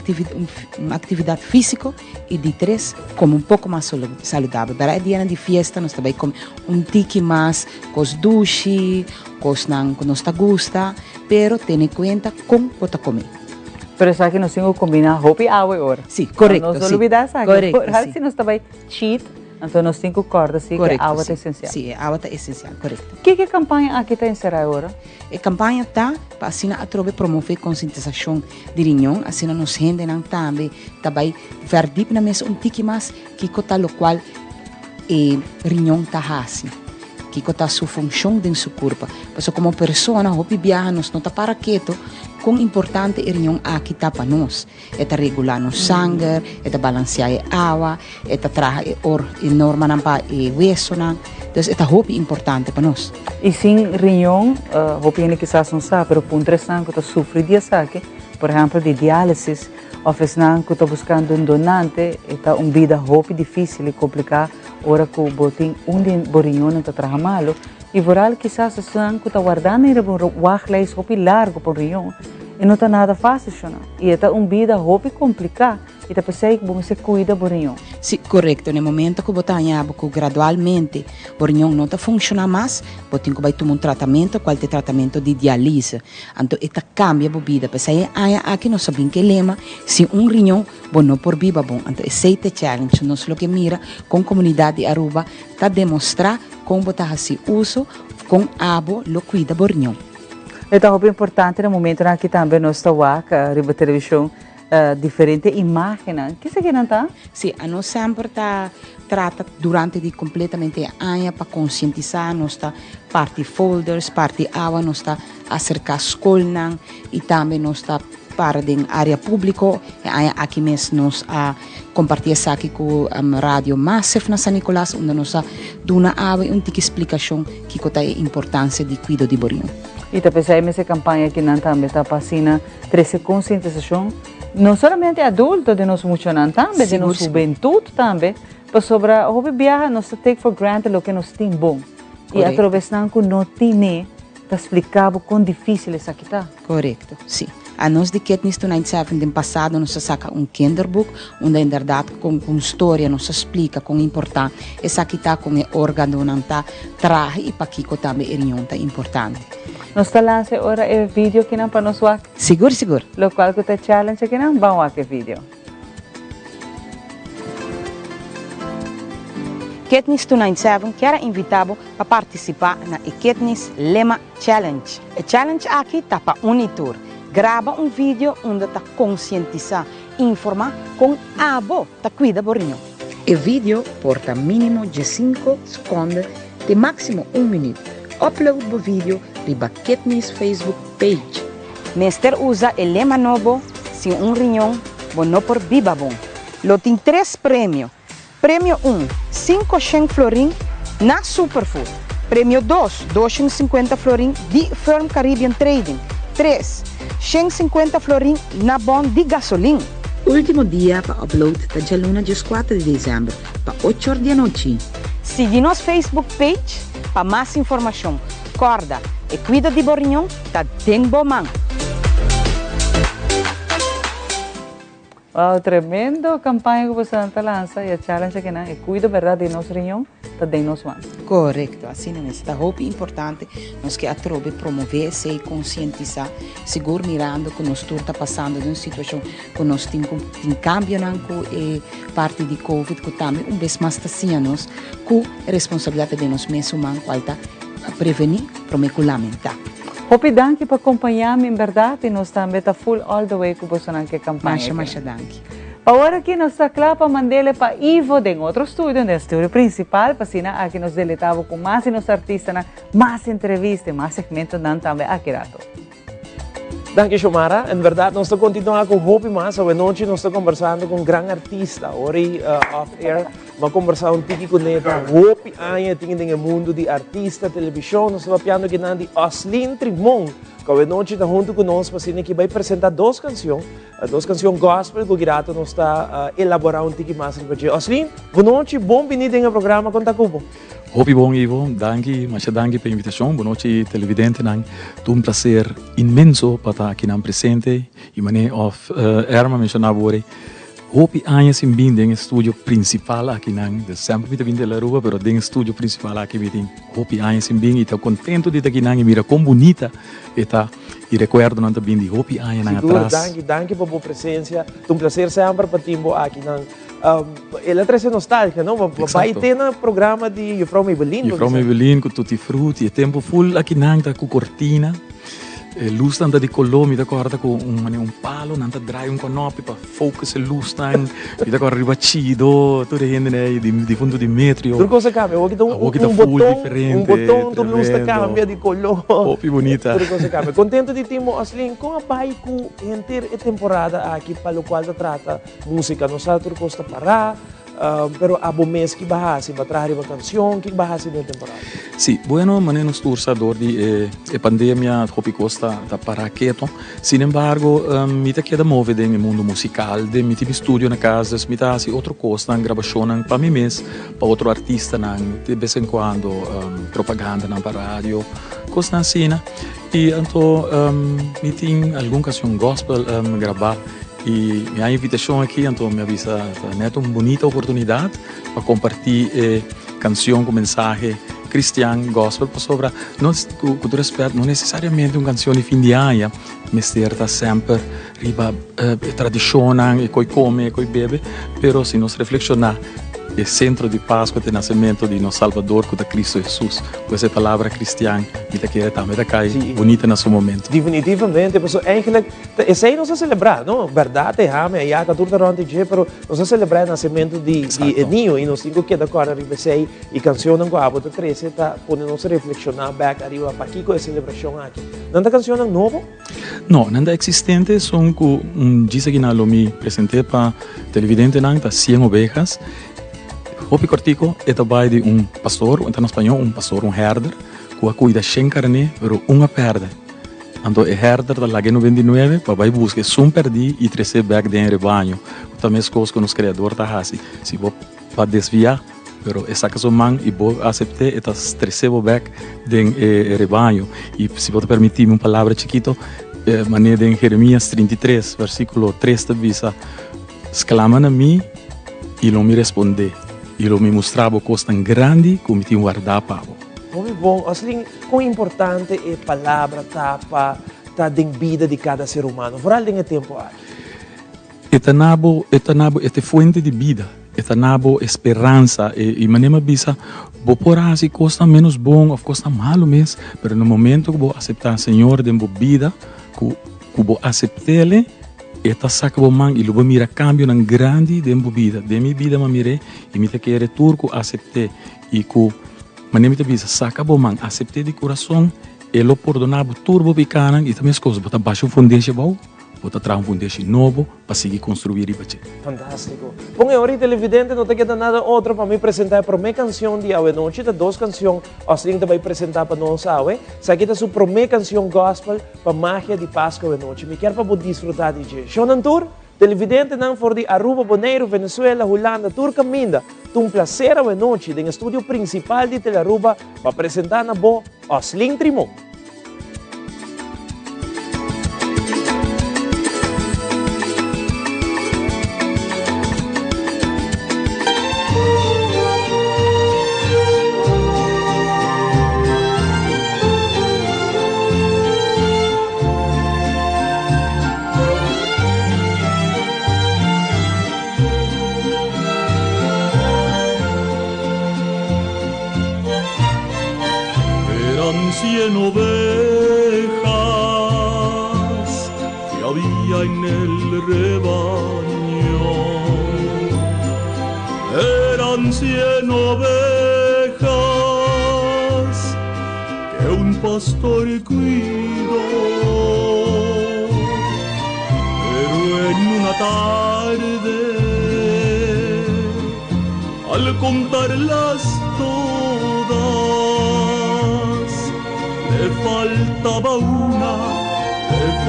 actividad física y de 3, como un poco más saludable. Para el día de fiesta, nos también comer un tiki más, cos dushi, cos que nos gusta, pero ten en cuenta con what comer. Pero sabe que nos tengo que combinar hopi agua ahora. Sí, correcto. No nos olvidar, sabe. Correcto, si nos também cheat, então nós temos que acordar, sim, que a água é essencial. Sim, a água é essencial, correto. Que campanha aqui está encerrada agora? A campanha está para assim a promover conscientização de riñón, assim nos rende também verdip na mesa tique mais que cota lo qual riñón está assim. Que cota sua função dentro do corpo. Porque como pessoa, hopi viaja, nos não está para quieto, quão importante é riñón aqui está para nós. É regular nosso sangue, é balancear a água, é trazer a norma para o hueso. Então, é hopi importante para nós. E sem riñón, hopi ainda quizás não sabe, mas por interessante que está sofrendo de saque, por exemplo, de diálise, ou que está buscando um donante, é uma vida hopi difícil e complicada. Ora que o botim riñón está trabalhando e voral quizás estão que está guardando e o hopi largo por riñón e não está nada fácil, não. E é uma vida hopi complicada e está pensando que você cuida do riñón. Sim, correto. No momento que você añade que gradualmente o riñón não está funcionando mais, você vai tomar tratamento, qual é o tratamento de diálise. Então, isso cambia a vida. Porque aqui nós sabemos que o lema, se riñón não por viva bom. Então, esse é o challenge. Nós o que mira com a comunidade de Aruba, está demonstrar como você faz uso com água, lo cuida do riñón. É muito importante no momento que também nós estamos na televisão, diferente imagens. Que você quer não? Sim, a nós sempre trata durante de completamente ano para conscientizar, nós está parte folders, parte água, nós está acercar escola e também nós está para a área pública. Aqui mesmo nós compartilhar isso aqui com a rádio Massive na San Nicolás, onde nós damos uma explicação que é a importância de cuidado de riñón. E também essa campanha que nós também está passando, trazer conscientização, não somente adultos de nós funcionando também, de nossa juventude também, para sobre o viajar, nós take for granted o que nós temos bom. E através que não temos, está explicado quão difícil isso aqui está. Correto, sim. A nós de Katniss 297 no passado nós saca kinderbook onde em verdade com história nos explica com importante essa aqui está com o órgão não tá traje e para que também é importante. Nós está lançando agora o vídeo que não para nós ver. Seguro. Lo qual que está challenge que não vamos ver o vídeo. Katniss 297 quer invitá-lo para participar na Katniss Lema Challenge. O challenge aqui está para unitur. Grava vídeo onde está conscientizar, informar com abo tá cuida do riñón. O vídeo porta mínimo de 5 segundos de máximo 1 minuto. Upload o vídeo para Katniss Facebook page. Nester usa o lema novo, sem riñón, não por viva bom. Lo tem 3 prêmios. Prêmio 1, 500 florin na Superfood. Prêmio 2, 250 florin de Firm Caribbean Trading. 3, 150 florin na bond de gasolina. Último dia para upload está dia luna, dia 4 de dezembro, para 8 horas da noite. Siga nosso Facebook page para mais informação. Corda e cuida de riñón, está bem bom. Wow, tremendo campanha que você lança e a challenge que não é cuida verdade de nosso riñón, está dentro nosso mão. Correto, assim é. Está muito importante nós que atrobe promover e conscientizar, seguro mirando que nós está passando de uma situação que nós temos cambio não com parte de Covid que também vez mais está nós com a responsabilidade de nós mesmos humanos qual está a prevenir, prometer lamentar. Hopi danke para acompanhar-me, em verdade, nós também está full all the way com você na campanha. Masha danke. Agora aqui nós está claro para mandar para Ivo de outro estúdio, no estúdio principal, para assim, aqui nós deletamos com mais nos artistas, mais entrevistas, mais segmentos também aqui rato. Danke, Xiomara. Em verdade, nós estamos continuando com Hopi mais. Hoje noite nós estamos conversando com um grande artista. Hoje, off-air, vamos conversar um pouco com ele. Hopi ainda tem no mundo de artista, televisão. Nós estamos falando de Oslin Trimon, Hoje noite está junto conosco, assim, que vai apresentar duas canções gospel, que o Girato nos está elaborando um pouco mais. Oslin, boa noite, bem-vindo ao programa com Tacubo. Hopi bom Ivo, danke, mas danke pela invitação. Boa noite, televidente. É um prazer imenso para estar aqui presente. E mané of Erma mencionava hoje. Hopi anos em bem no estúdio principal aqui na. Sempre me vindo da rua, mas no estúdio principal aqui me tem. Hopi anos em bem e estou contente de estar aqui na. E mira como bonita está. E recuerdo não também de Hopi anos atrás. Danke por a presença. É um prazer sempre para Timbo aqui na. Ela traz nostálgica, não? Vai ter no programa de Jufrau Maybelline. Jufrau Maybelline com tutti frutti. E tempo full aqui nanta com cortina. Luz nanta de color, mi ricorda con un palo, nanta drai un canopy para focus luz tan. Mi ricorda ribacido, tutte gente di fondo di metro. Tudo cosa cambia, o um botão, tudo luz cambia de color. Oh, più bonita. Tudo cosa cambia. Contento de Timo Oslin, com a baiku inteira temporada aqui para o qual trata música, não sabe tudo costa parar. Pero abo mês que bahasi, batrahari uma canção que bahasi na temporada. Sì, bueno, maneno stursador di pandemia, hopi costa da paraqueto. Sin embargo, mi te queda move nel mondo musical, de mi ti studio na casa, mi ta si outro costa, gravazione pa mi mes, pa outro artista de vez em quando propaganda na radio, costa assim, e então mi tem alguma canção gospel gravar. E minha invitação aqui, então, me avisa, é uma bonita oportunidade para compartilhar canção com mensagem cristiano, gospel, para sobre, com todo respeito, não necessariamente uma canção de fim de ano, mas está sempre riba tradição, e coi come, coi bebe, mas se nós reflexionar, o centro de Páscoa, o nascimento de nosso Salvador, que é Cristo Jesus, com essa palavra cristiana, que quer também bonita no seu momento. Definitivamente, pessoal, eigenlijk, esse aí não se celebrar, não? Verdade, ame, já que tudo durante o dia, mas não se celebrar o nascimento de ninho, e nós temos que dar agora, ribesei, e canção com a bota 13, está podendo nos reflexionar back arriba, para aqui com a celebração aqui. Não é canção novo? Não, não é existente, são com diz que não me apresentei para televidente, não, está 100 ovelhas. Hopi cortico é trabalho de pastor, então em espanhol, pastor, herder, que cuida sem carne, pero uma perde. Então, o herder da Lague 99, para vai buscar perdi e trazer back dentro do rebanho. Também as coisas que os criadores tá assim. Se vou para desviar, pero essa casa man e vou aceitar estas trazer back dentro do rebanho. E se vou permitir uma palavra chiquito, maneira em Jeremias 33, versículo 3, te avisa, exclaman a mim e não me responder. E ele me mostrava coisas tão grandes que me tinha guardado para muito bom. Assim, quão importante é a palavra para a vida de cada ser humano. Por além do tempo aqui. É fonte de vida. É esperança. E maneira bisa, vou por assim, coisa menos bom ou coisa malo mesmo. Mas no momento que vou aceitar o Senhor de minha vida, que vou aceitar Ele, esta saca man e luba mira cambio nan grande de minha vida ma mire e me te quer turco aceitar e ku manem te bisa saca man aceitar de coração e lo perdonabo turbo picana e também as coisas bota baixo fundência bom bota trazer fundência novo para seguir construir e bater. Fantástico. Bom, agora televidente não te queda nada outro para me apresentar para minha canção de hoje noite, de duas canções, assim que vai apresentar para nós hoje. Essa aqui é a sua primeira canção gospel para magia de Páscoa hoje noite. Me quero para você desfrutar de dia. Shonan Tour, televidente não for de Aruba, Bonaire, Venezuela, Holanda, Turca, Minda. Um prazer hoje noite no estúdio principal de Telearuba para apresentar na boa Oslin Trimon. Cien ovejas que había en el rebaño. Eran 100 ovejas que un pastor cuidó. Pero en una tarde, al contarlas todas, le faltaba una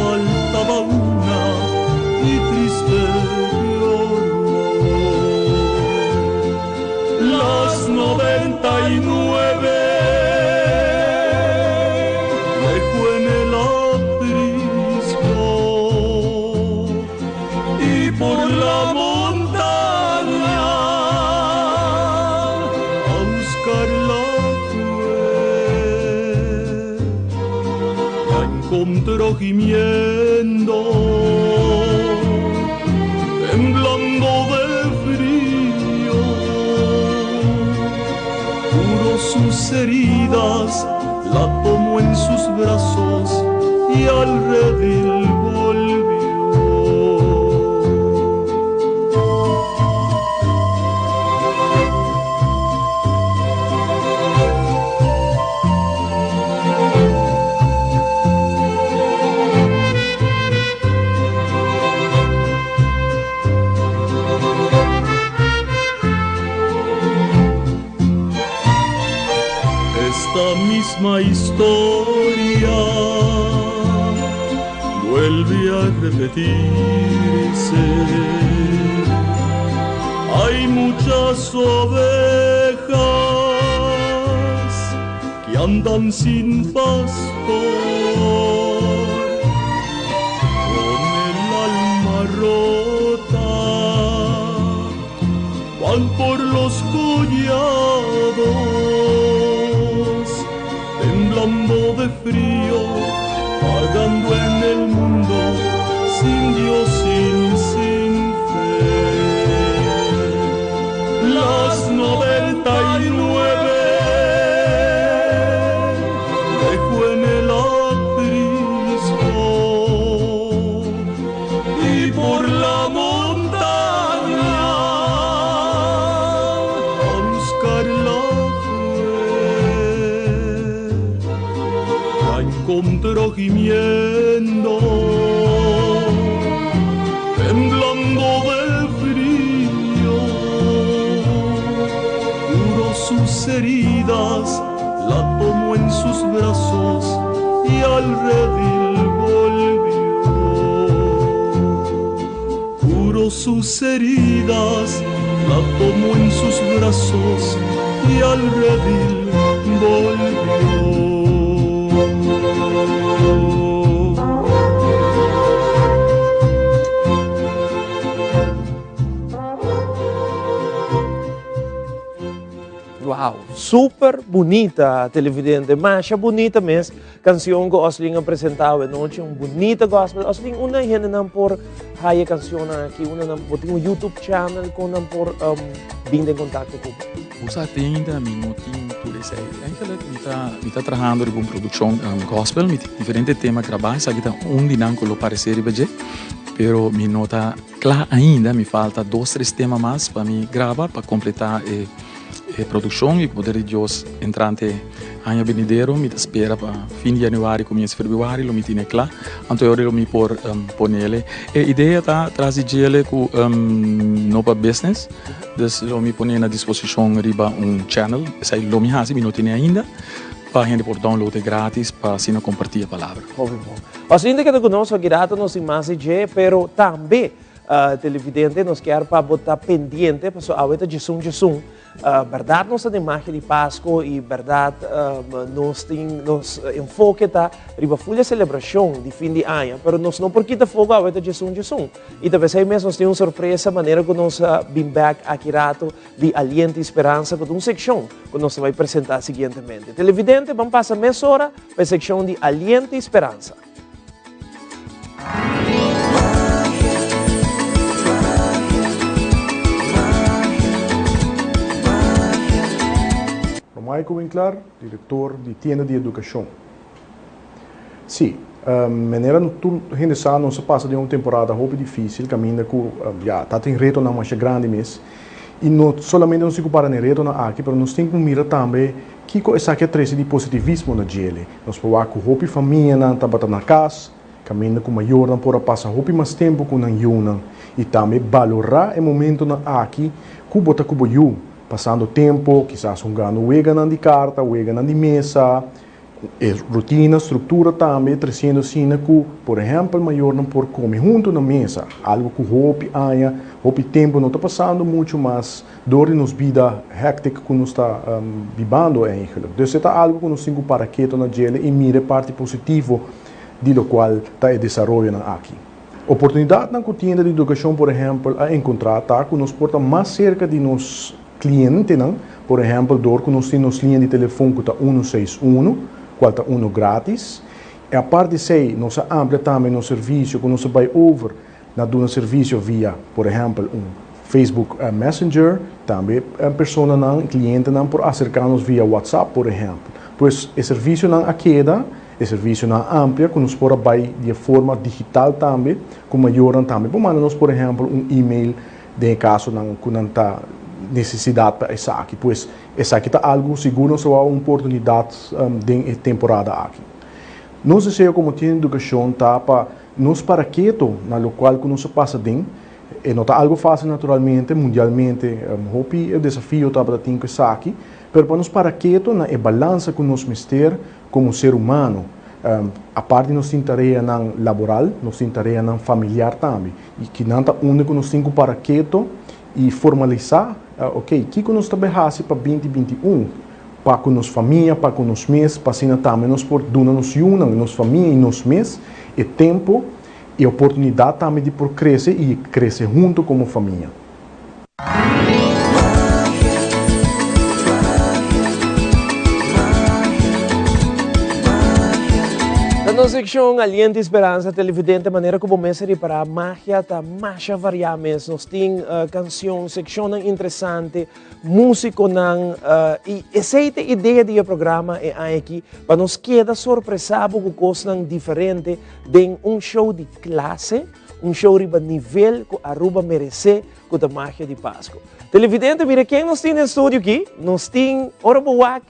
faltaba una y triste lloró. Las 99 dejó en el aprisco y por la montaña a buscarla fue. La encontró gimiendo, temblando de frío, curó sus heridas, la tomó en sus brazos y al redil volvió. Esta misma historia vuelve a repetirse. Hay muchas ovejas que andan sin pastor, con el alma rota, van por los collados, temblando de frío, vagando en el mundo, sin Dios, sin fe. Las 99 dejó en el aprisco y por la montaña a buscarla fue. La encontró gimiendo, temblando de frío, curó sus heridas, la tomó en sus brazos y al redil volvió. Curó sus heridas, la tomó en sus brazos y al redil volvió. Wow, super bonita televidente, masha bonita mes canción que Osling apresentado anoche, un bonita gospel. Osling una gente nan por haya canción aqui, una nan por um YouTube channel com nan por vindo em contato com. Usa ainda minutinho tudo isso aí. Eigenlijk me tá trabalhando com produção gospel, mit diferente tema trabalho, sabe que onde não colo parecer bem, pero me nota claro ainda me falta 2-3 temas mais para me gravar para completar produção e poder de Deus entrante ano venidero me espera para fim de janeiro começo de fevereiro lo me tiene claro então eu lo me por ponele e ideia tá trazer ele com nova business dus lo me pone na disposição riba channel sai lo me hasi me não tem ainda para gente por download grátis para assim compartilhar a palavra. Os ainda que não conosco aqui data nos imagem pero também televidente nos quer para botar pendiente para so aweta jesum verdade nossa imagem de Páscoa e verdade nos enfoque tá riba folha celebração de fim de ano, pero nós não porque tá fogo aweta jesum e talvez aí mesmo nós tem uma surpresa maneira que nós bring back aqui rato de aliento e esperança com uma secção que nós vai apresentar seguintemente. Televidente, vamos passar meia hora para a secção de aliento e esperança. Michael Winkler, diretor de Tienda de Educação. Sim, maneira no gente sabe, nós passa de uma temporada muito difícil, caminha com tá tem reto na mais grande mês e não somente não se compara nem reto na aqui, mas nós temos que mirar também que essa que traz de positivismo na gele. Nós podemos com roupa família na tabata na casa, caminha com maior não pode passar roupa mais tempo com nanhuna e também valorar o momento na aqui, cubota cubo passando tempo, quizás jogando uega de carta, uega de mesa, rotina, estrutura também, trazendo assim que, por exemplo, maior não por comer junto na mesa, algo que o tempo não está passando muito, mas dor nos vida hectic que nós está vivendo eigenlijk. Dus é algo que nós temos para quieto na gele e mire parte positiva de lo qual está desenvolvendo aqui. Oportunidade na tienda de educação, por exemplo, a encontrar tá, que nos porta mais cerca de nos clientes, não? Por exemplo, dor que nós temos linha de telefone que está 161, qual está 1 grátis. E a parte de nós amplia também no serviço, que nós vai over na do serviço via, por exemplo, Facebook Messenger, também a pessoa não, cliente não, por acercar-nos via WhatsApp, por exemplo. Pois o serviço não queda, o serviço não amplia, que nos pode vai de forma digital também, com maior também. Por mandar-nos, por exemplo, e-mail, de caso não, que não está necessidade para essa aqui, pois essa aqui está algo seguro, só uma oportunidade de temporada aqui. Nós desejamos como tinha educação tá para nos para quieto na local que nos passa dentro, e não está algo fácil naturalmente, mundialmente, hopi o desafio tá para ter que aqui, mas para nos para quieto na balança que nos mister como ser humano. A parte de nós tem tarefa laboral, nós tem tarefa familiar também, e que não está único nós temos para quieto e formalizar, ok, que nós trabalhamos para 2021, para com nossa família, para com nos meses, para assim também nós por nos unam, nossa família e nos meses, e tempo e oportunidade também de por crescer e crescer junto como família. Na seção Aliente Esperança Televidente, maneira como começa a para a magia da marcha variáveis. Nós temos canção, secção interessante, músico e essa ideia do programa é aqui para nos queda surpresado com coisas diferentes de show de classe, show de nível que Aruba merece com a magia de Páscoa. Televidente, mira quem nós temos no estúdio aqui. Nós temos Orobowak,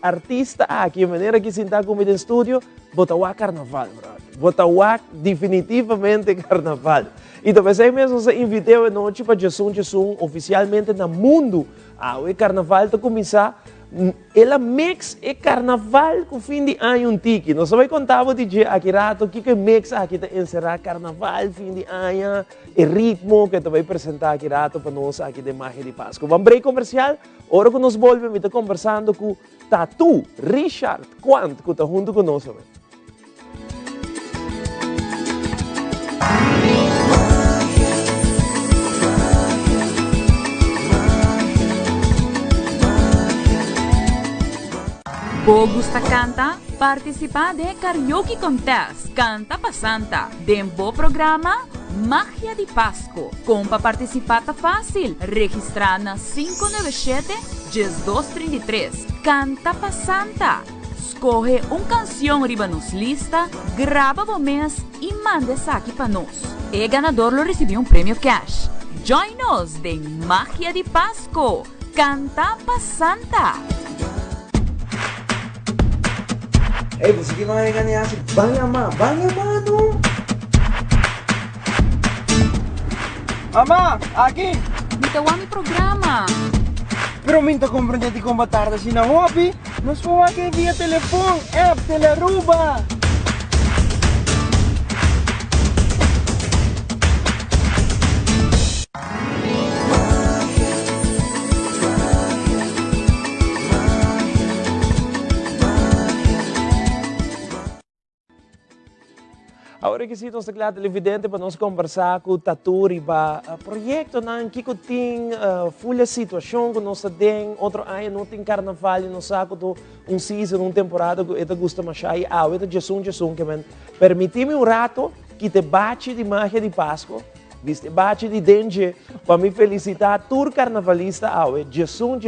artista aqui, de maneira que sentar comigo no estúdio. Botawak carnaval, brother. Botawak definitivamente carnaval. E talvez aí mesmo se invitei a noite para Jesus oficialmente no mundo. O carnaval está começar. Ela mix e carnaval com fim de ano um tique. Nós vamos contar o DJ aqui rato que mix aqui está encerrar carnaval, fim de ano, e ritmo que vai apresentar aqui rato para nós aqui de Magia de Páscoa. Vamos break comercial. Agora que nós volvemos, está conversando com Tatu Richard Quant, que está junto conosco. ¿Vos gusta canta? Participa de Karaoke Contest Canta pa Santa. Dembo programa Magia de Páscoa. Para participar tá fácil. Registrar na 597-1233. Canta pa Santa. Escoge uma canção riba nos lista, grava o mês e manda essa aqui para nós. O ganador lo recebeu um prêmio cash. Join us de Magia de Páscoa. Canta pa Santa. Hey, você que vai ganhar? Banha, mano, no. Mamá, aqui. Itawa mi programa. Pero minta compreender com batarda si na hobby. Nós vamos aqui via telefone, app, Teleruba. Agora que nós estamos televidente para nós conversar com o Tatu riba projeto que tem full situação que nós temos outro ano não tem carnaval nós saco season temporada que eu gosto mais aí eu Jesus que me permitimos rato que te bate de magia de Páscoa viste bate de danger para me felicitar tour carnavalista Jesus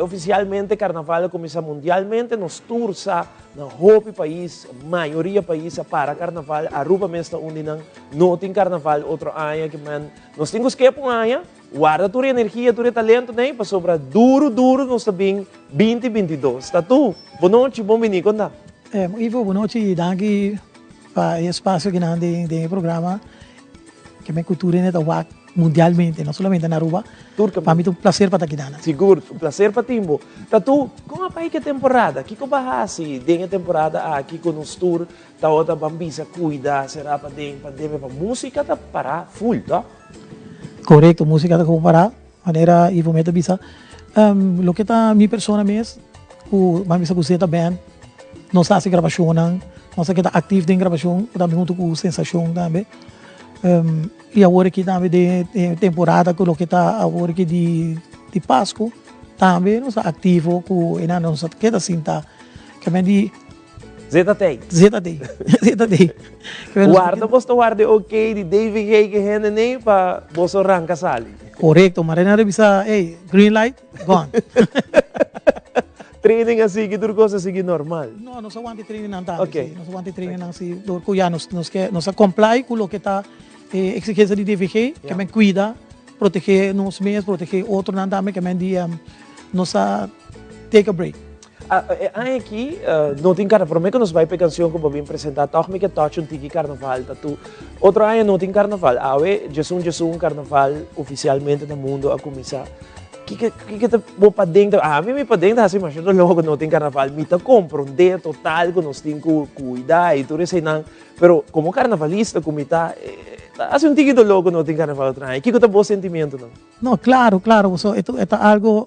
oficialmente carnaval começa mundialmente nos tursa na hope país maioria país para carnaval Aruba mesmo onde não tem carnaval outro ano que nós temos que um ano guarda tua energia tua talento né para sobrar duro nós também 2022 tá tu boa noite bom venir conta Ivo boa noite danke para o espaço que não tem programa que minha cultura ainda tá mundialmente, no solamente en Aruba. Para mí es un placer para estar aquí. Seguro, um prazer para Timbo. Tatu, como a que temporada? Que como assim, denha temporada aqui com os tour, tá outra bambisa cuida, será para den pandemia para música tá para full, tá? Correcto, música está como para maneira e vou meter bisa. Lo que tá minha persona mesmo, o bambisa cuseta band, nós fazemos gravação, nós que tá ativo em gravação, também junto com sensação também. E agora que também de temporada, com o que está agora que de Páscoa, também nós ativo com a nossa que tá assim tá, que vem de ZT. Guarda, você guarda ok de David Hay que rende nem para você arrancar sali. Correto, mas não bisa, hey, green light, gone. Training assim que tudo coisa assim normal. Não, nós vamos ter training não tá. Ok. Nós vamos ter training assim, do que já nós comply com o que está exigência de DVG, que me cuida, proteger nós mesmos, proteger outro não também, que me de nós take a break. Aqui, não tem cara, por mim que nós vai para canção que vamos apresentar, toch me que touch um tiki carnaval, tatu. Outro ano não tem carnaval, já um carnaval oficialmente no mundo a começar. Que tá bom para dentro? Mim para dentro assim, mas logo não tem carnaval, me tá compreender total que nós temos que cuidar e tudo isso não. Pero como carnavalista, como está, assim um tiki do logo não tem carnaval atrás. Que tá bom sentimento não? Não, claro, so é algo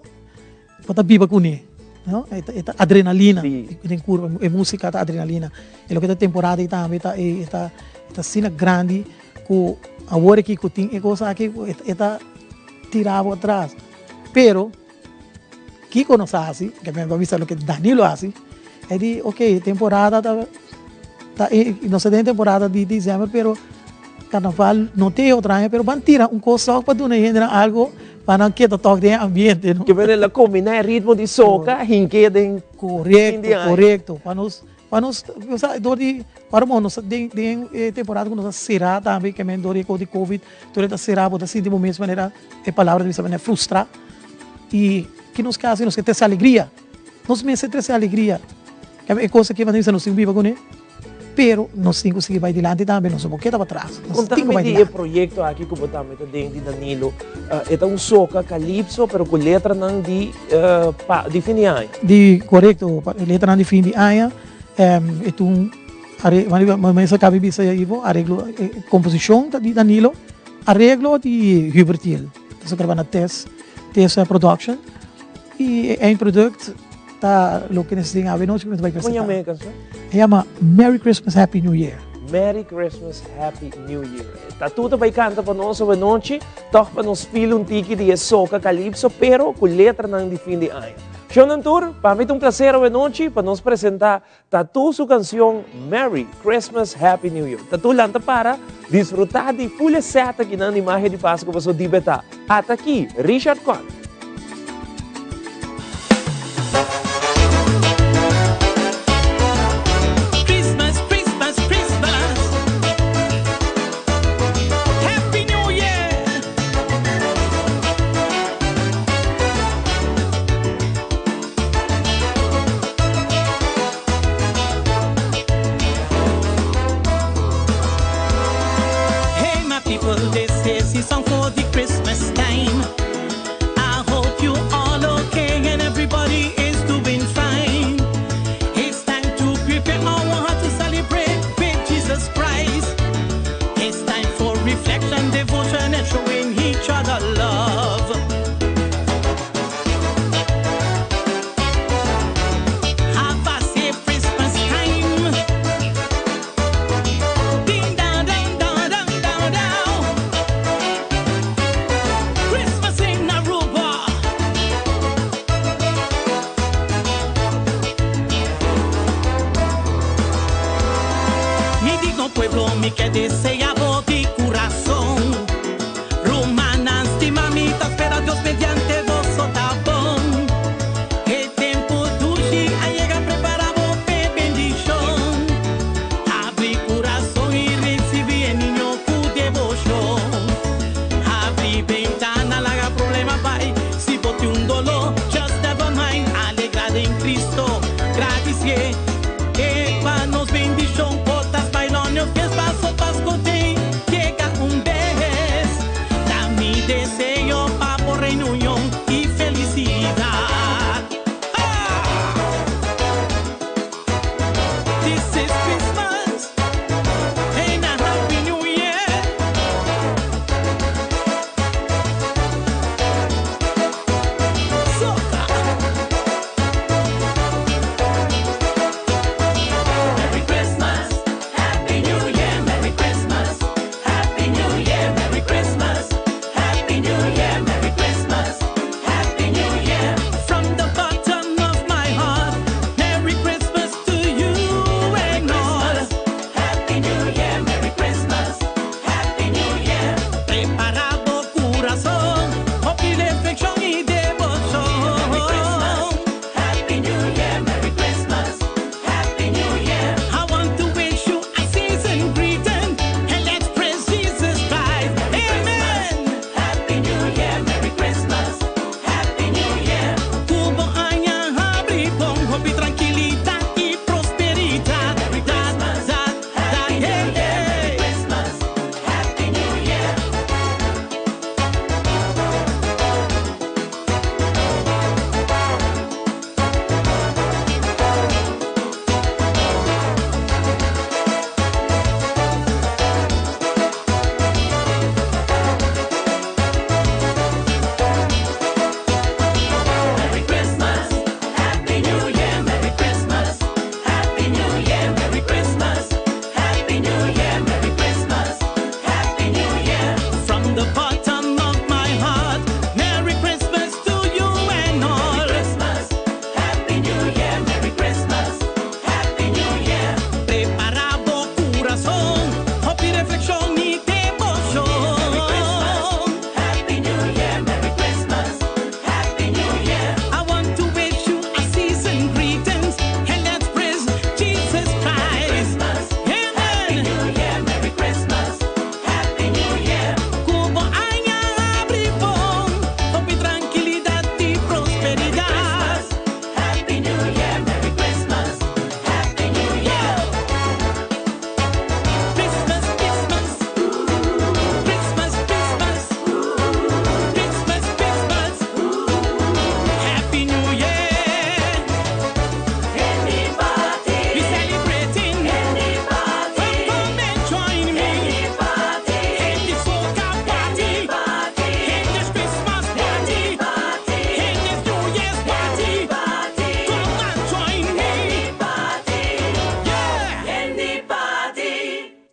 para viva com ele. No? Esta adrenalina, tem curva, é música, tá adrenalina. E lo que esta temporada também está cena grande, com agora que tem é coisa que está tirado atrás. Pero Kiko não faz, que me vai ver o que Danilo faz, é de, ok, temporada não se tem temporada de dezembro, pero carnaval não tem outra, pero van tirar coisa para donar algo. Para não que toque de ambiente, que vem ela combinar ritmo de soca, hinque de correto, para nós para nós de temporada que nós será também que men dori de covid, durante será bota assim de mesma maneira é palavra de maneira frustrar e que nos casos nos que ter essa alegria, nós mesmos ter essa alegria, é coisa que vai nos viva com ele. Pero nós temos que seguir vai adiante também, nós somos que para trás. Contame o projeto aqui que botamos de Danilo, é um soca calypso, pero com letra não de fim de ano. Correto, letra não de fim de ano, é mas acaba de sair arreglo composição de Danilo, arreglo de Hubert Hill, então gravando test production e é um produto tá lo que necessitam a ver nós que vai apresentar. Como é a canção? Chama Merry Christmas, Happy New Year. Merry Christmas, Happy New Year. Tá tudo vai cantar para nós hoje noite, toch para nos filho tiki de soca calypso, pero com letra não de fim de ano. Shonan Tour, para mim é um prazer hoje noite para nos apresentar Tatu sua canção Merry Christmas, Happy New Year. Tatu lanta para desfrutar de full set aqui na imagem de Páscoa para sua dibeta. Até aqui, Richard Kwan.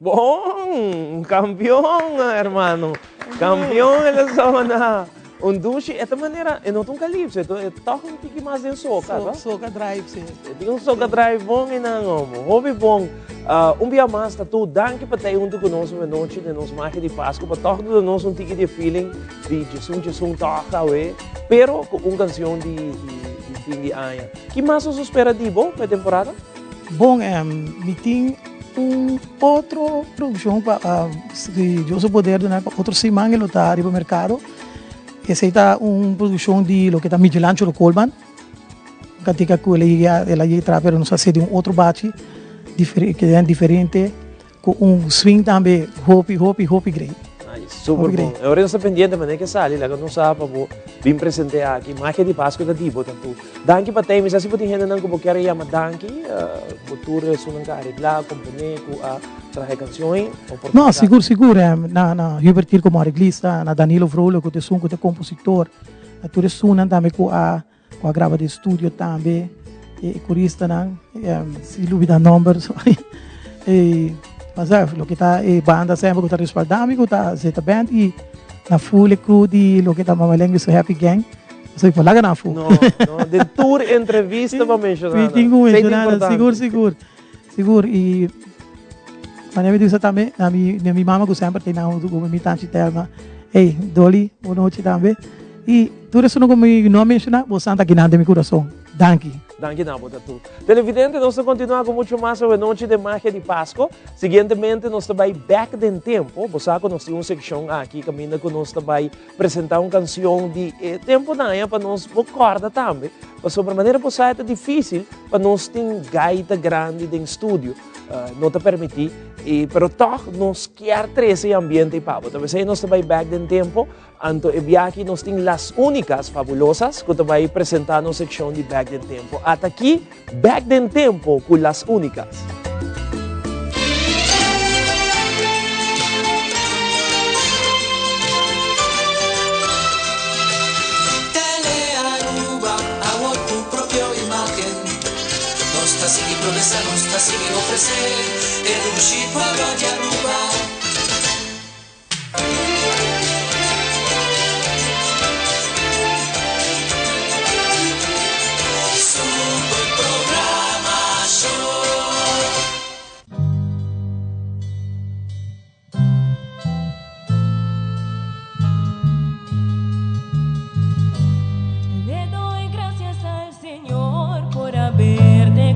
Bom, campeão, hermano. Campeão na zona. Dushi, esta maneira, eu não tenho calipso, eu toco um pouquinho mais em soca, soca drive, sim. Tem um soca drive bom e não, hobby bom. Dia mais, tá tudo, danke para ter junto conosco na noite de nos marca de Páscoa, para tocar de nós tique de feeling de Jesus toca, pero com uma canção de fim de ano. Que mais você espera de bom para a temporada? Bom, me tem outra produção de José Poder, outra semana ele está no mercado. Essa é uma produção de lo que está Michelangelo Colman. Katika que ela ia trabalhar, não sei se outro bate que é diferente, com swing também, hopi great. Super bom. Agora eu estou pendente, mas nem que sale, lá que não sabe, para vir presente aqui, mais que de Páscoa da tipo, tanto. Danke para ter, mas assim pode gente não como quer chamar danke, futuro se não quer arreglar, componer, trazer canções. Não, seguro, na Hubert como arreglista, na Danilo Vrolo, que é compositor, a tudo sunan também com a grava de estúdio também, e corista não, se dúvida numbers, mas lo que está banda sempre que está respaldando, que está Zeta Band e na full crew de lo que está Mamalengue so Happy Gang, so que lá na full. Não, de tour entrevista vamos mencionar. Seguro e mas eu disse também na minha mama que sempre tem na minha tante terma, Dolly, boa noite também. E tudo isso não me não mencionar, você está aqui na meu coração. Danke. Danke na boa tu. Televidente, nós vamos continuar com muito mais sobre a noite de magia de Páscoa. Seguintemente, nós vamos back in tempo. Você sabe que nós temos uma secção aqui, caminha que nós vamos apresentar uma canção de tempo na para nós recordar também. Sobre a maneira que é difícil, para nós ter gaita grande em estúdio. Não te permitir, pero toch nós quer esse ambiente pavo. Talvez aí nós vamos back in tempo. Anto aqui nós temos as únicas fabulosas que vai apresentar na secção de back in tempo. Até aqui, back in tempo com as únicas. Sigui promessa, nostra sigui ofrecer, e riuscì pueblo di Aruba.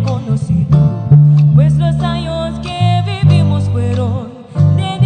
Conocido, pues los años que vivimos fueron de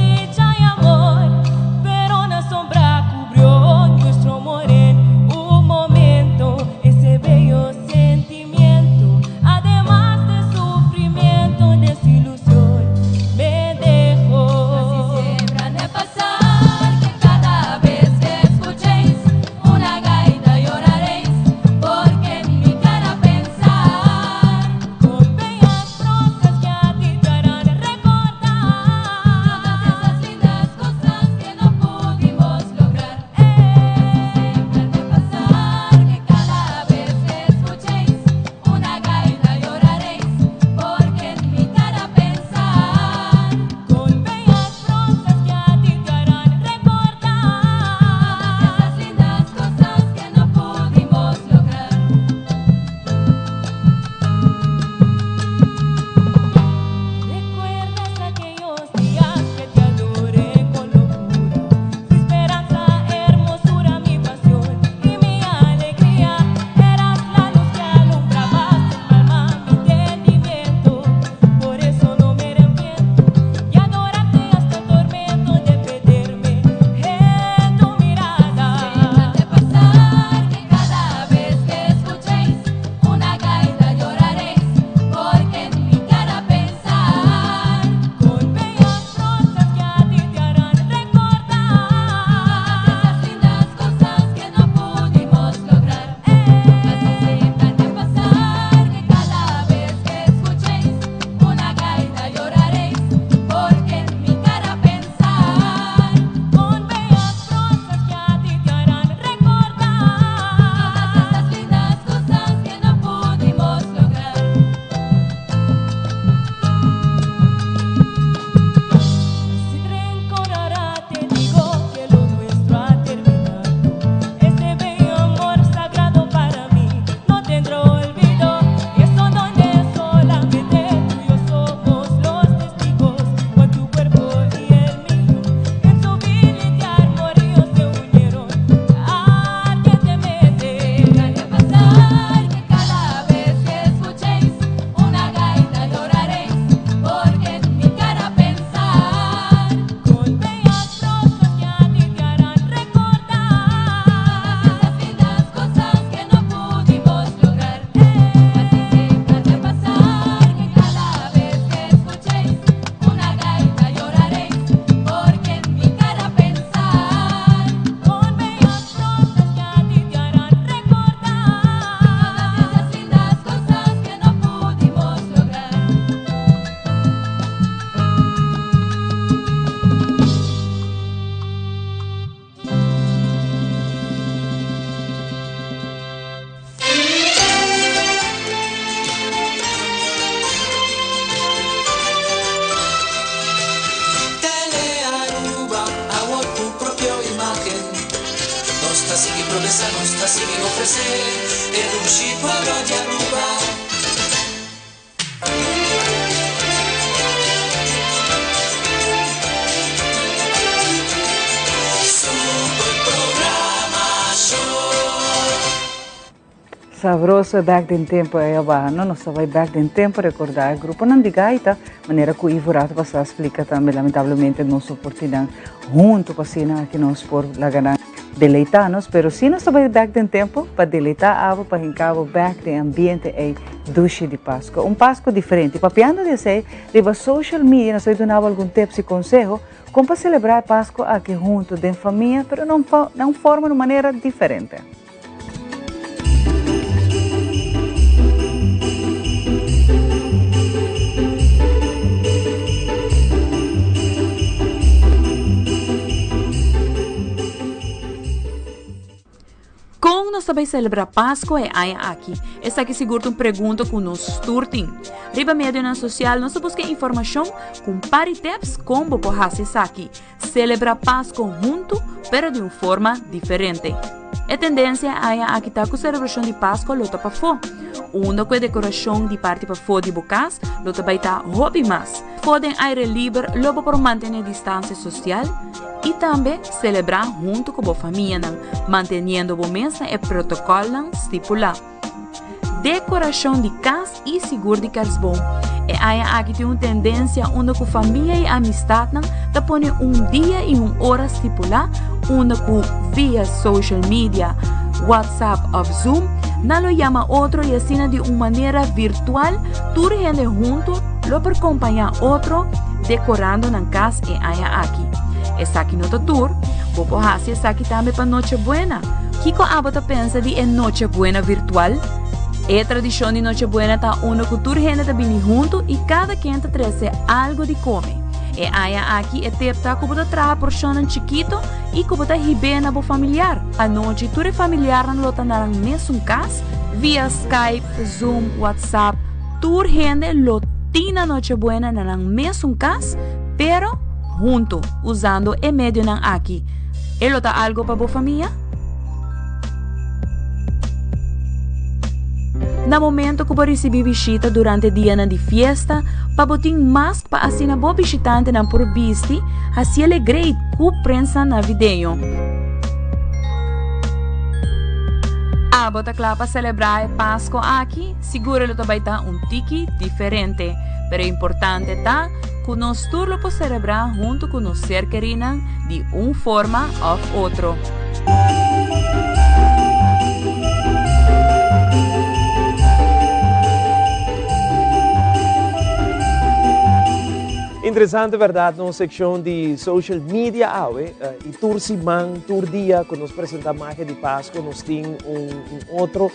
ofrecer, é do Chico de Aruba. Sabroso back in tempo é a não nós vai back in tempo recordar o grupo não de gaita maneira que o Ivo Rato passar explica também lamentavelmente não suportinam junto com a que nós por la gana deleitar-nos, pero se nós vai back in tempo para deleitar algo para encabo back de ambiente é duche de Páscoa, Páscoa diferente. Papiando de ser riba social media nós donava algum tips e consejo como para celebrar a Páscoa aqui junto de família, pero não forma de maneira diferente. Como nós também celebrar Páscoa e aí aqui. Essa aqui segura uma pergunta com nós turtim. Riba média na social, nós busca informação com pariteps como por fazer aqui. Celebrar Páscoa junto, pero de uma forma diferente. A tendência é aqui tá com a celebração de Páscoa lota para fora. Uma com a decoração de parte para fora de bocas, lota vai estar hobby mais. Podem aire livre, logo para manter a distância social e também celebrar junto com a família, mantendo o mesmo protocolo estipulado. Decoração de casa e seguro de carbono. E aí aqui tem uma tendência onde a família e a amistade tá põe dia e uma hora estipulada, onde via social media, WhatsApp ou Zoom, não lo chama outro e assina de uma maneira virtual, tudo gente junto, lo para acompanhar outro, decorando na casa e aí aqui. Essa aqui no tour, vou fazer essa aqui também para Noche Buena. Kiko abota pensa de Noche Buena virtual? É tradição de Noche Buena tá uma cultura gente tá vindo junto e cada quem tá traz algo de comer. E aí aqui é tempo tá como tá trazer porção chiquito e como tá ribena bo familiar. A noite tudo familiar não lota na mesmo casa via Skype, Zoom, WhatsApp. Tudo gente lotina Noche Buena na mesmo casa, pero junto usando o medio nan aqui. Ele tá algo para bo família? No momento que você receber visita durante o dia de festa, para botar mais para assinar bo visitante na por visti, assim é great que prensa na vídeo. A bota claro para celebrar a Páscoa aqui, seguro que vai estar tiki diferente, pero importante tá que nós tudo para celebrar junto com nos ser queridos de uma forma ou outra. Interessante, verdade, na seção de social media, e tur semana, tur dia, que nos apresenta a marca de Páscoa, nós temos outro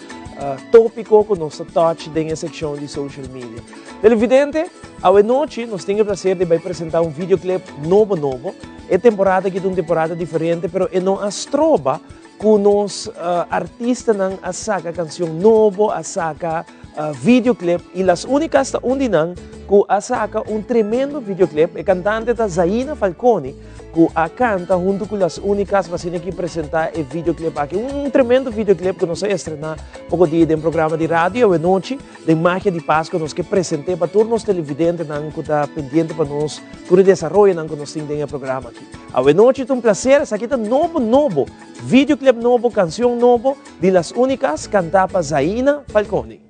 tópico que nós touch na seção de social media. Televidente, à noite, nós temos o prazer de apresentar videoclip novo. É temporada que é uma temporada diferente, mas é não astroba que nos artistas não saca canção nova, saca videoclip, e as únicas onde não que saca tremendo videoclip, a cantante da Zaina Falcone, que canta junto com as únicas vacinas que apresentar o videoclip aqui. Tremendo videoclip que nós estrenar pouco dia em programa de rádio à noite, de Magia de Páscoa, nós que apresentei para todos os televidentes que está pendente para nós, por o desenvolvimento que nós temos no programa aqui. À noite é um prazer, essa aqui está novo, videoclip novo, canção novo, de las únicas, cantada para Zaina Falcone.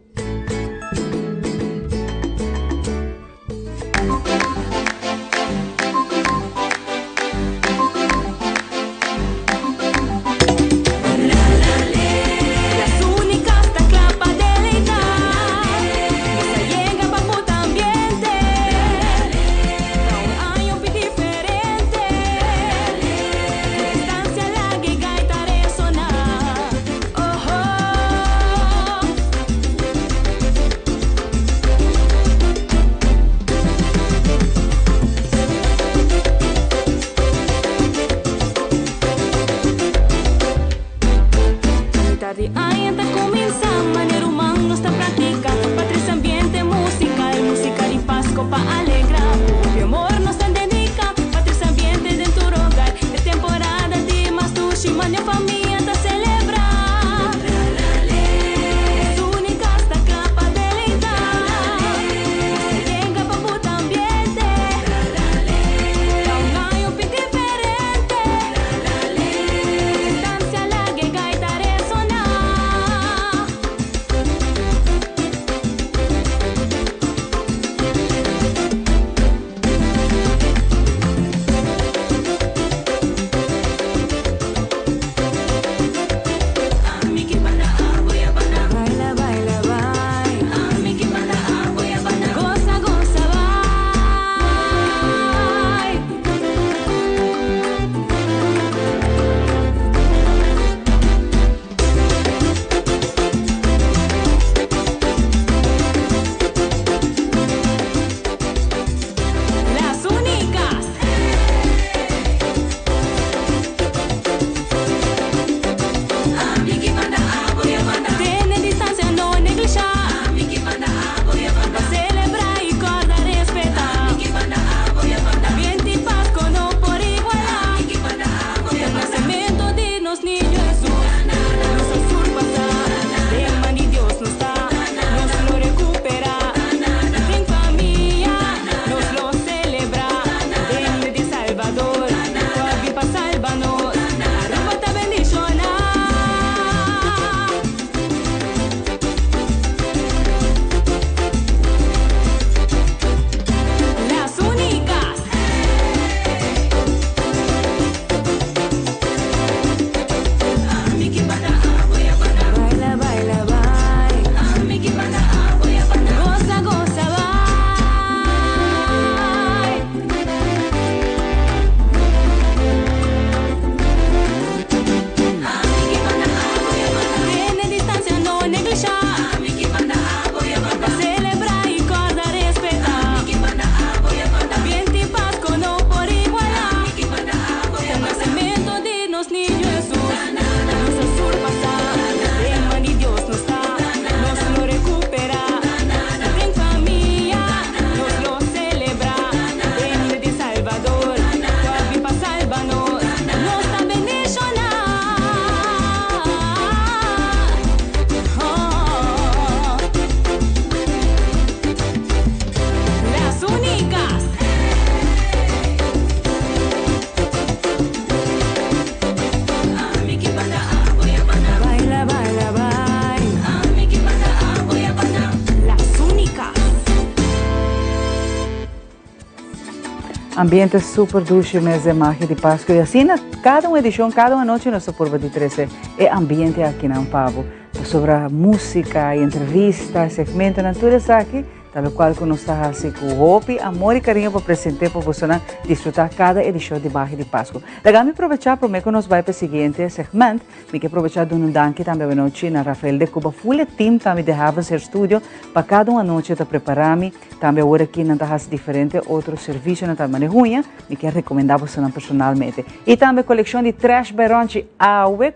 ambiente super dulce, mês de magia de Páscoa. E assim, cada uma edição, cada uma noite, nossa curva de 13 é ambiente aqui na Pavo. Sobre a música, entrevistas, segmentos, tudo isso aqui, tal qual que nós estamos assim com hope, amor e carinho para apresentar para você desfrutar cada edição de Magia de Páscoa. Legal, aproveitar para que nós vai para o seguinte segmento, me que aproveitar de um danke também noite na Rafael de Cuba, full team também de Havas Studio, para cada uma noite de preparar-me, também agora aqui não está diferente, outro serviço não está manejo, me que recomendar você personalmente. E também coleção de trash beronchi,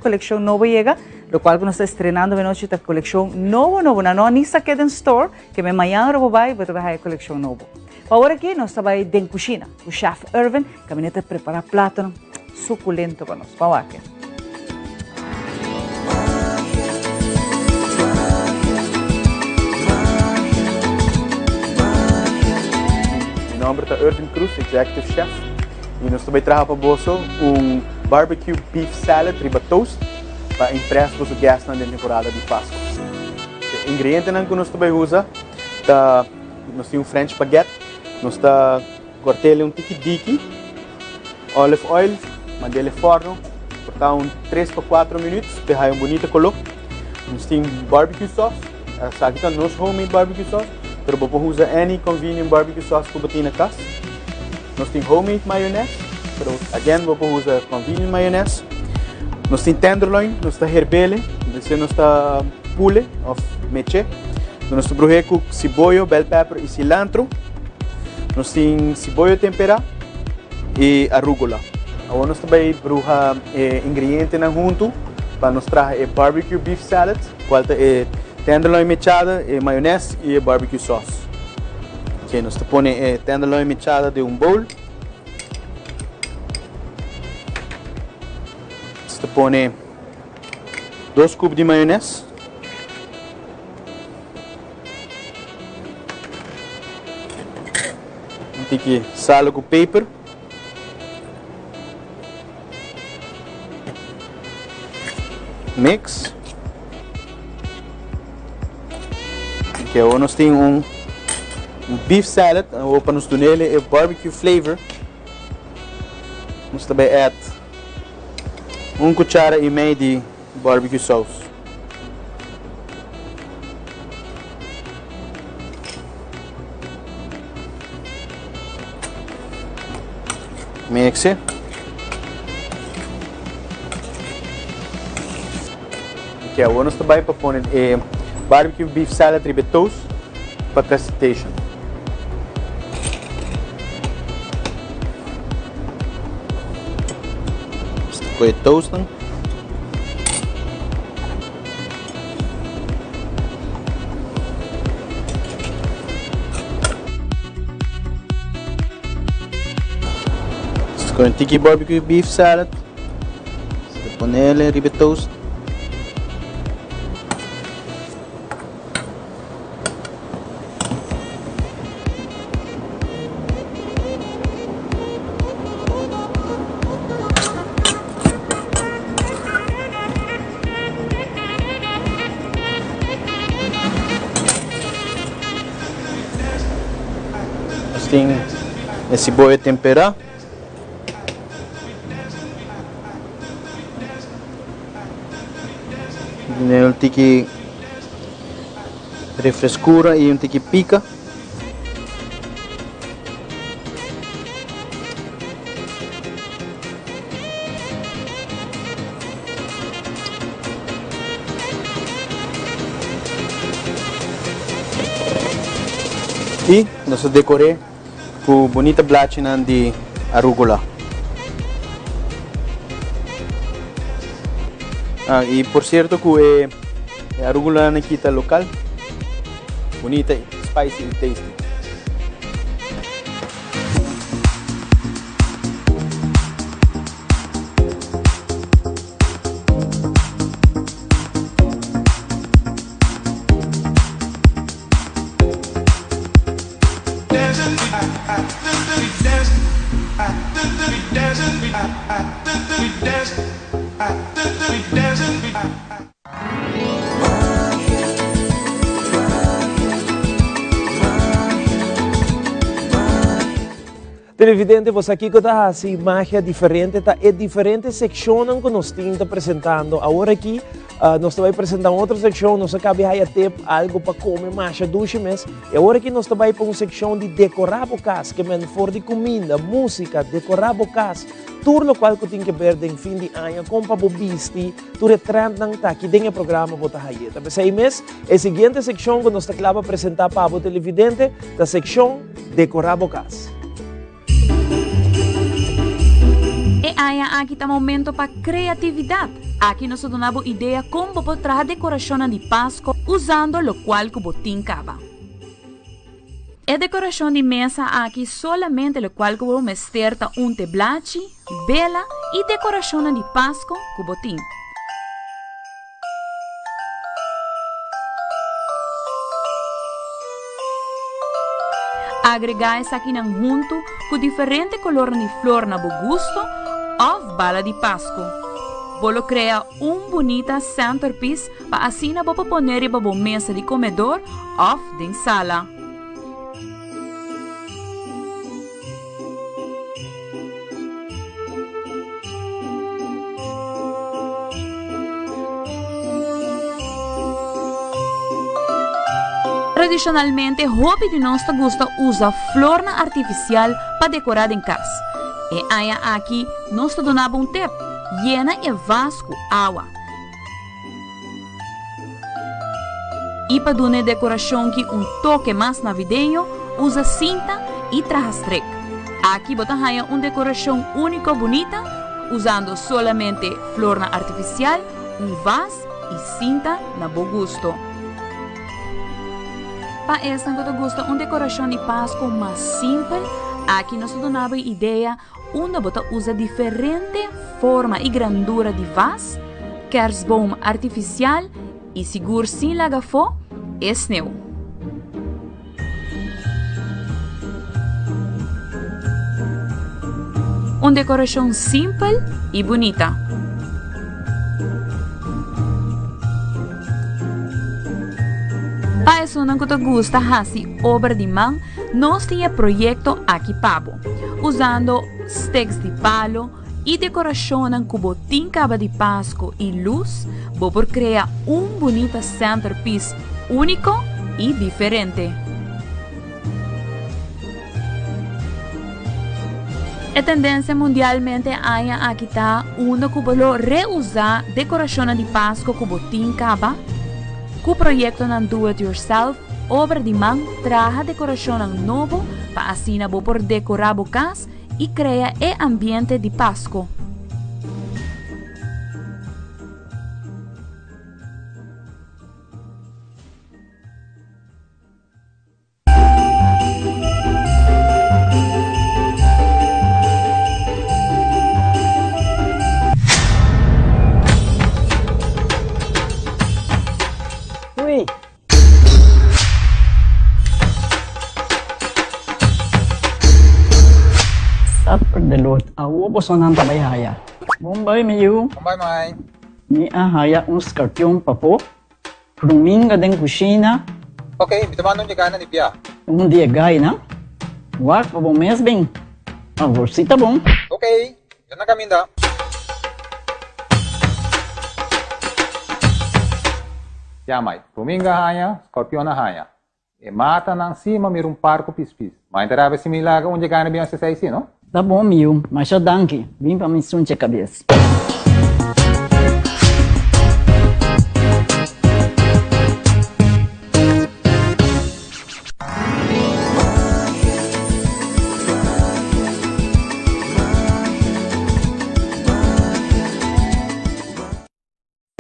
coleção nova chega, lo qual nós estamos estrenando a noite da coleção novo, na Nisa Queden Store, que me amanhã eu vai a coleção novo. Agora aqui nós estamos dentro da cozinha, o chef Irvin, que prepara plátano suculento para nós. Vamos aqui. Meu nome é Irvin Cruz, Executive Chef, e nós também trazemos para você barbecue beef salad riba toast, para impressar os guests na temporada de Páscoa. O ingrediente que nós também usamos, nós temos French baguette, nós cortamos tiki-diki, olive oil, mandele forno, por 3 para 4 minutos, para bonita color. Nós temos barbecue sauce, essa aqui é nosso homemade barbecue sauce, mas você pode usar any convenient barbecue sauce que você tem na casa. Nós temos homemade maionese, mas again você pode usar convenient maionese. Nós temos tenderloin, nós temos herbele, nós temos pule, ou meche. Nós temos com cebola, bell pepper e cilantro. Nós temos cebola temperada e arugula. Agora nós também bruxa ingredientes junto para nós trazer barbecue beef salad, qual é tenderloin mechada, maionese e barbecue sauce. Okay, nós põe tenderloin mechada de bowl. Você põe 2 cubos de maionese, tem sal com pepper, mix. Okay, agora nós temos beef salad, para nós nele barbecue flavor. Nós também add 1 cuchara e meia de barbecue sauce. Mix it. Okay, agora nós também para pôr barbecue beef salad riba toast para presentation. Põe toast não? Com tiki barbecue beef salad, você põe ele riba toast. Tem esse cebola temperada. Um tiki refrescura e um tiki pica. E nós decoramos com bonita blachina de arugula. E por certo que é arugula nakita local, bonita, spicy e tasty. Televidente, você aqui que está assim, magia diferente, tá? É diferente secção que nós estamos apresentando. Agora aqui, nós vamos apresentar outra secção, nós acabamos de ter algo para comer mais duas meses. E agora aqui nós vamos para uma secção de decorar a casa, que é for de comida, música, decorar a casa. Tudo o qual que tem que ver em fim de ano, como para bobisti, tudo é trend não está aqui dentro do programa botar aí. Mas aí mês, a seguinte secção que nós vamos apresentar para o televidente, a secção decorar a casa. E aí aqui está momento para criatividade. Aqui nós damos ideia como pode trazer decoração de Páscoa usando o qual que botin caba. A decoração de mesa aqui solamente o qual que vamos meter um teblache, vela e decoração de Páscoa que botin. Agregar isso aqui junto com diferentes colores de flor na gusto ou bala de Páscoa. Vou criar bonita centerpiece para assim na boa poner para a mesa de comedor ou de sala. Tradicionalmente, hobby de nosso gosto usa flor artificial para decorar em casa. E aí aqui nós donamos um tip, llena e vaso com água. E para dar decoração que toque mais navideño, usa cinta e trajastrec. Aqui bota uma decoração única bonita, usando solamente flor artificial, vaso e cinta na bom gosto. Para essa que gosta uma decoração de Páscoa mais simples, aqui nós damos ideia onde você usa diferente forma e grandura de vaso, kerstboom artificial e seguro sem lagafo e sneeuw. Uma decoração simples e bonita. Para isso, não que gosta de obra de mão, nós temos projeto aqui Pabo, usando sticks de palo e decoração com botim caba de Páscoa e luz, vou criar bonita centerpiece único e diferente. A tendência mundialmente é aqui está onde que vou reusar decoração de Páscoa com botim caba. Com o projeto ng do-it-yourself, obra de mão, traja decoração novo para assim por decorar a casa e criar o ambiente de Páscoa. Ako po sa nang tabayhaya. Bombay mayo. Bombay may. Ni ahaya uns kartyon pa po. Pruming ka din kusina. Okay, bitaman niya gana ni Pia. Dia gay na. Wak pa bong mesbing. Sita bong. Okay, yan na kami da. Yamay, pruming ka haya, skorpion na haya. E mata nang cima mirong parco pispis. Mainterava si Milaga onde gana biyan sa saisi, no? Tá bom, Mil, mas eu danke. Vim para me sunte a cabeça.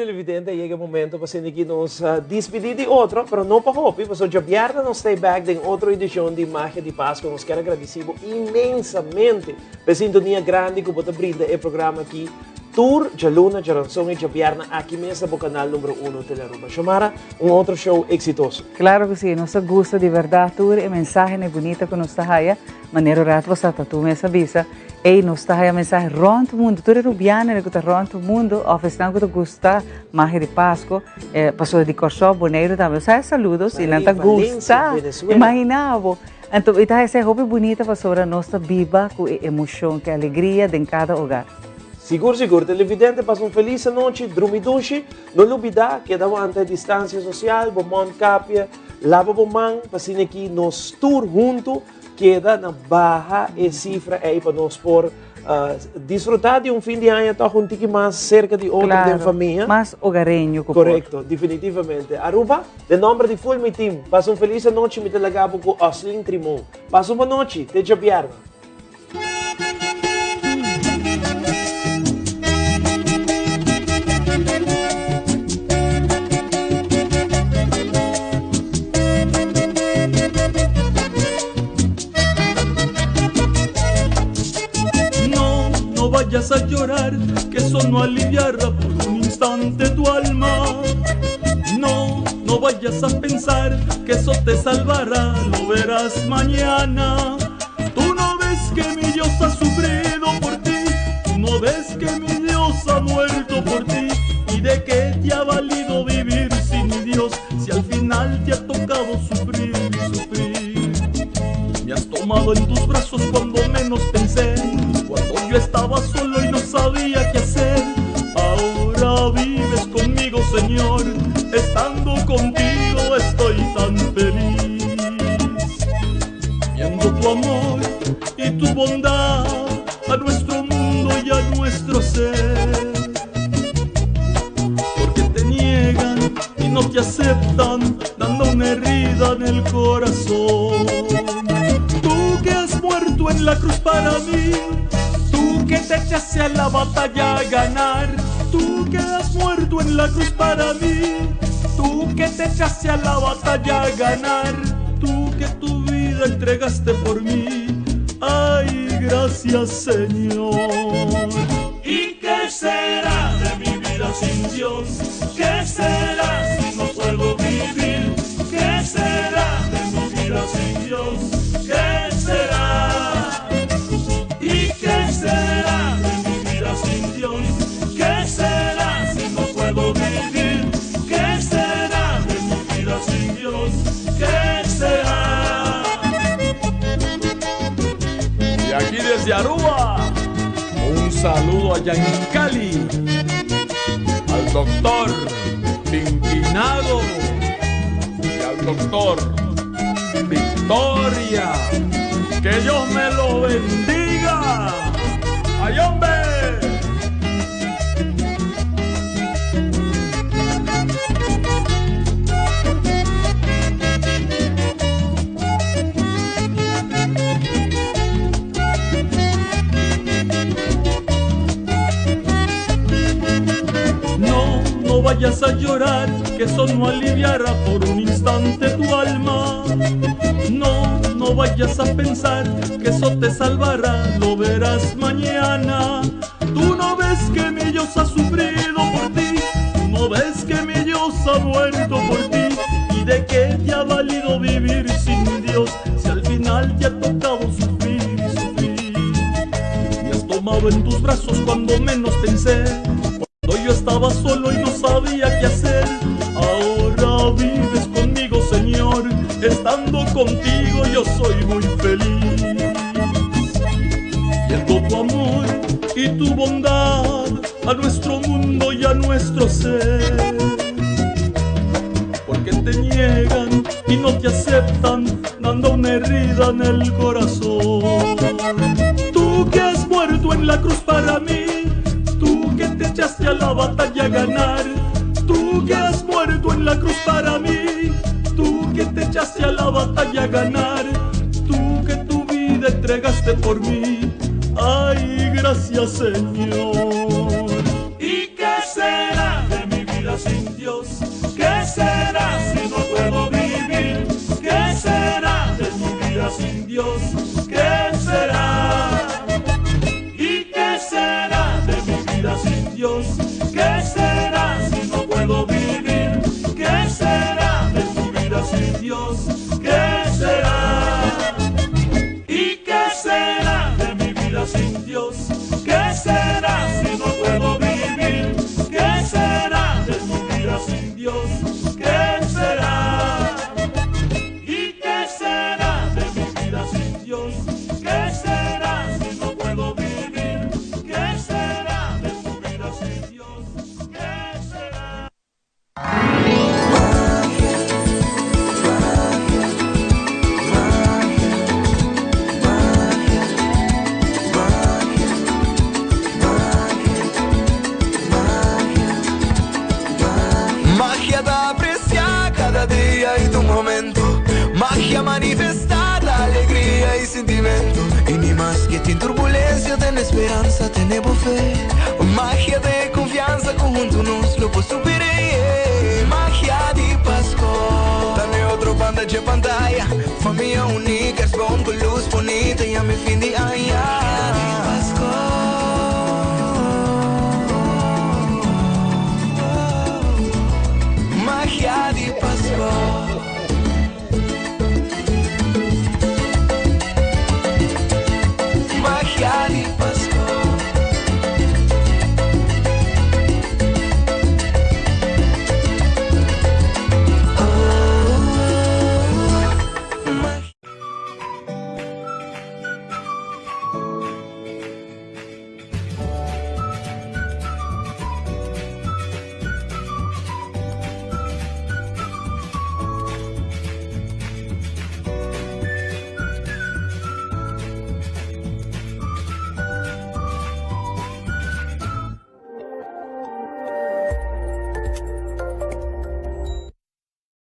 Televidente, chega o momento para você que nos despedir de outro, mas não para hobby, porque hoje viernes nós stay back em outra edição de Magia de Páscoa. Nós quero agradecer imensamente pela sintonia grande que você brinda o programa aqui. Tour de Luna, de Ransom e de viernes aqui mesmo no canal número 1 de Aruba. Xomara, outro show exitoso. Claro que sim, nos gusta de verdade, Tour, e mensagem bonita que nos está aí, maneiro rato você está tu me avisa. E nos está aí mensagem rond o mundo, tudo é rubiano, que está rond o mundo, oferecendo que gusta, magia de Páscoa, passou de corso, boneiro também, sai saludos, e não está gusta, imaginava. Então, essa é roupa bonita para sobre nossa viva com emoção, com alegria em cada hogar. Seguro, televidente, passa feliz noite, dormiduche, não olvidar que dá ante distância social, bomão capia, lava bomão, para que nos tour junto, queda na barra e cifra aí para nós por desfrutar de fim de ano tá um tique mais cerca de outra de família. Mais hogareño. Correto, definitivamente. Aruba, de nome de full mi team, passa feliz noite, me delegavo com Oslin Trimon. Passa uma noite, te jabiarma. No vayas a llorar, que eso no aliviará por un instante tu alma. No vayas a pensar que eso te salvará, lo verás mañana. Tú no ves que mi Dios ha sufrido por ti, tú no ves que mi Dios ha muerto por ti. ¿Y de qué te ha valido vivir sin mi Dios si al final te ha tocado sufrir y sufrir? Me has tomado en tus brazos cuando menos pensé, cuando yo estaba solo y no sabía qué hacer. Ahora vives conmigo, Señor, estando contigo estoy tan feliz. Viendo tu amor y tu bondad a nuestro mundo y a nuestro ser. Porque te niegan y no te aceptan, dando una herida en el corazón. Tú que has muerto en la cruz para mí, tú que te echaste a la batalla a ganar, tú que has muerto en la cruz para mí, tú que te echaste a la batalla a ganar, tú que tu vida entregaste por mí. Ay, gracias, Señor. ¿Y qué será de mi vida sin Dios? ¿Qué será si no puedo vivir? ¿Qué será de mi vida sin Dios? ¿Qué será? ¿Y qué será de mi vida sin Dios? ¿Qué será si no puedo vivir? ¿Qué será de mi vida sin Dios? ¿Qué será? Y aquí desde Aruba, un saludo allá en Cali, al doctor Pinquinado y al doctor Victoria. Que Dios me lo bendiga. ¡Ay, hombre! No vayas a llorar, que eso no aliviará por un instante tu alma. No vayas a pensar que eso te salvará, lo verás mañana. Tú no ves que mi Dios ha sufrido por ti, tú no ves que mi Dios ha muerto por ti. ¿Y de qué te ha valido vivir sin mi Dios si al final te ha tocado sufrir y sufrir? Me has tomado en tus brazos cuando menos pensé, cuando yo estaba solo y no sabía qué hacer. Ahora vives conmigo, Señor, estando contigo yo soy muy feliz. Viendo tu amor y tu bondad a nuestro mundo y a nuestro ser. Porque te niegan y no te aceptan, dando una herida en el corazón. Tú que has muerto en la cruz para mí, tú que te echaste a la batalla a ganar, tú que has muerto en la cruz para mí, tú que te echaste a la batalla a ganar, tú que tu vida entregaste por mí. Ay, gracias, Señor. ¿Y qué será de mi vida sin Dios? ¿Qué será si no puedo vivir? ¿Qué será de mi vida sin Dios? ¿Qué será? ¿Y qué será de mi vida sin Dios? ¿Qué será si no puedo vivir? ¿Qué será de mi vida sin Dios? ¿Qué será? ¿Y qué será de mi vida sin Dios? ¿Qué será si no puedo vivir? ¿Qué será de mi vida sin Dios? ¿Qué será? ¿Y qué será de mi vida? tem turbulência, tem esperança, tem fé. Magia de confiança, conjunto nos lo puedo superar. Magia de Páscoa. Tá outro banda de pantalla. Família única, es bomba, luz bonita. E a mi fin de año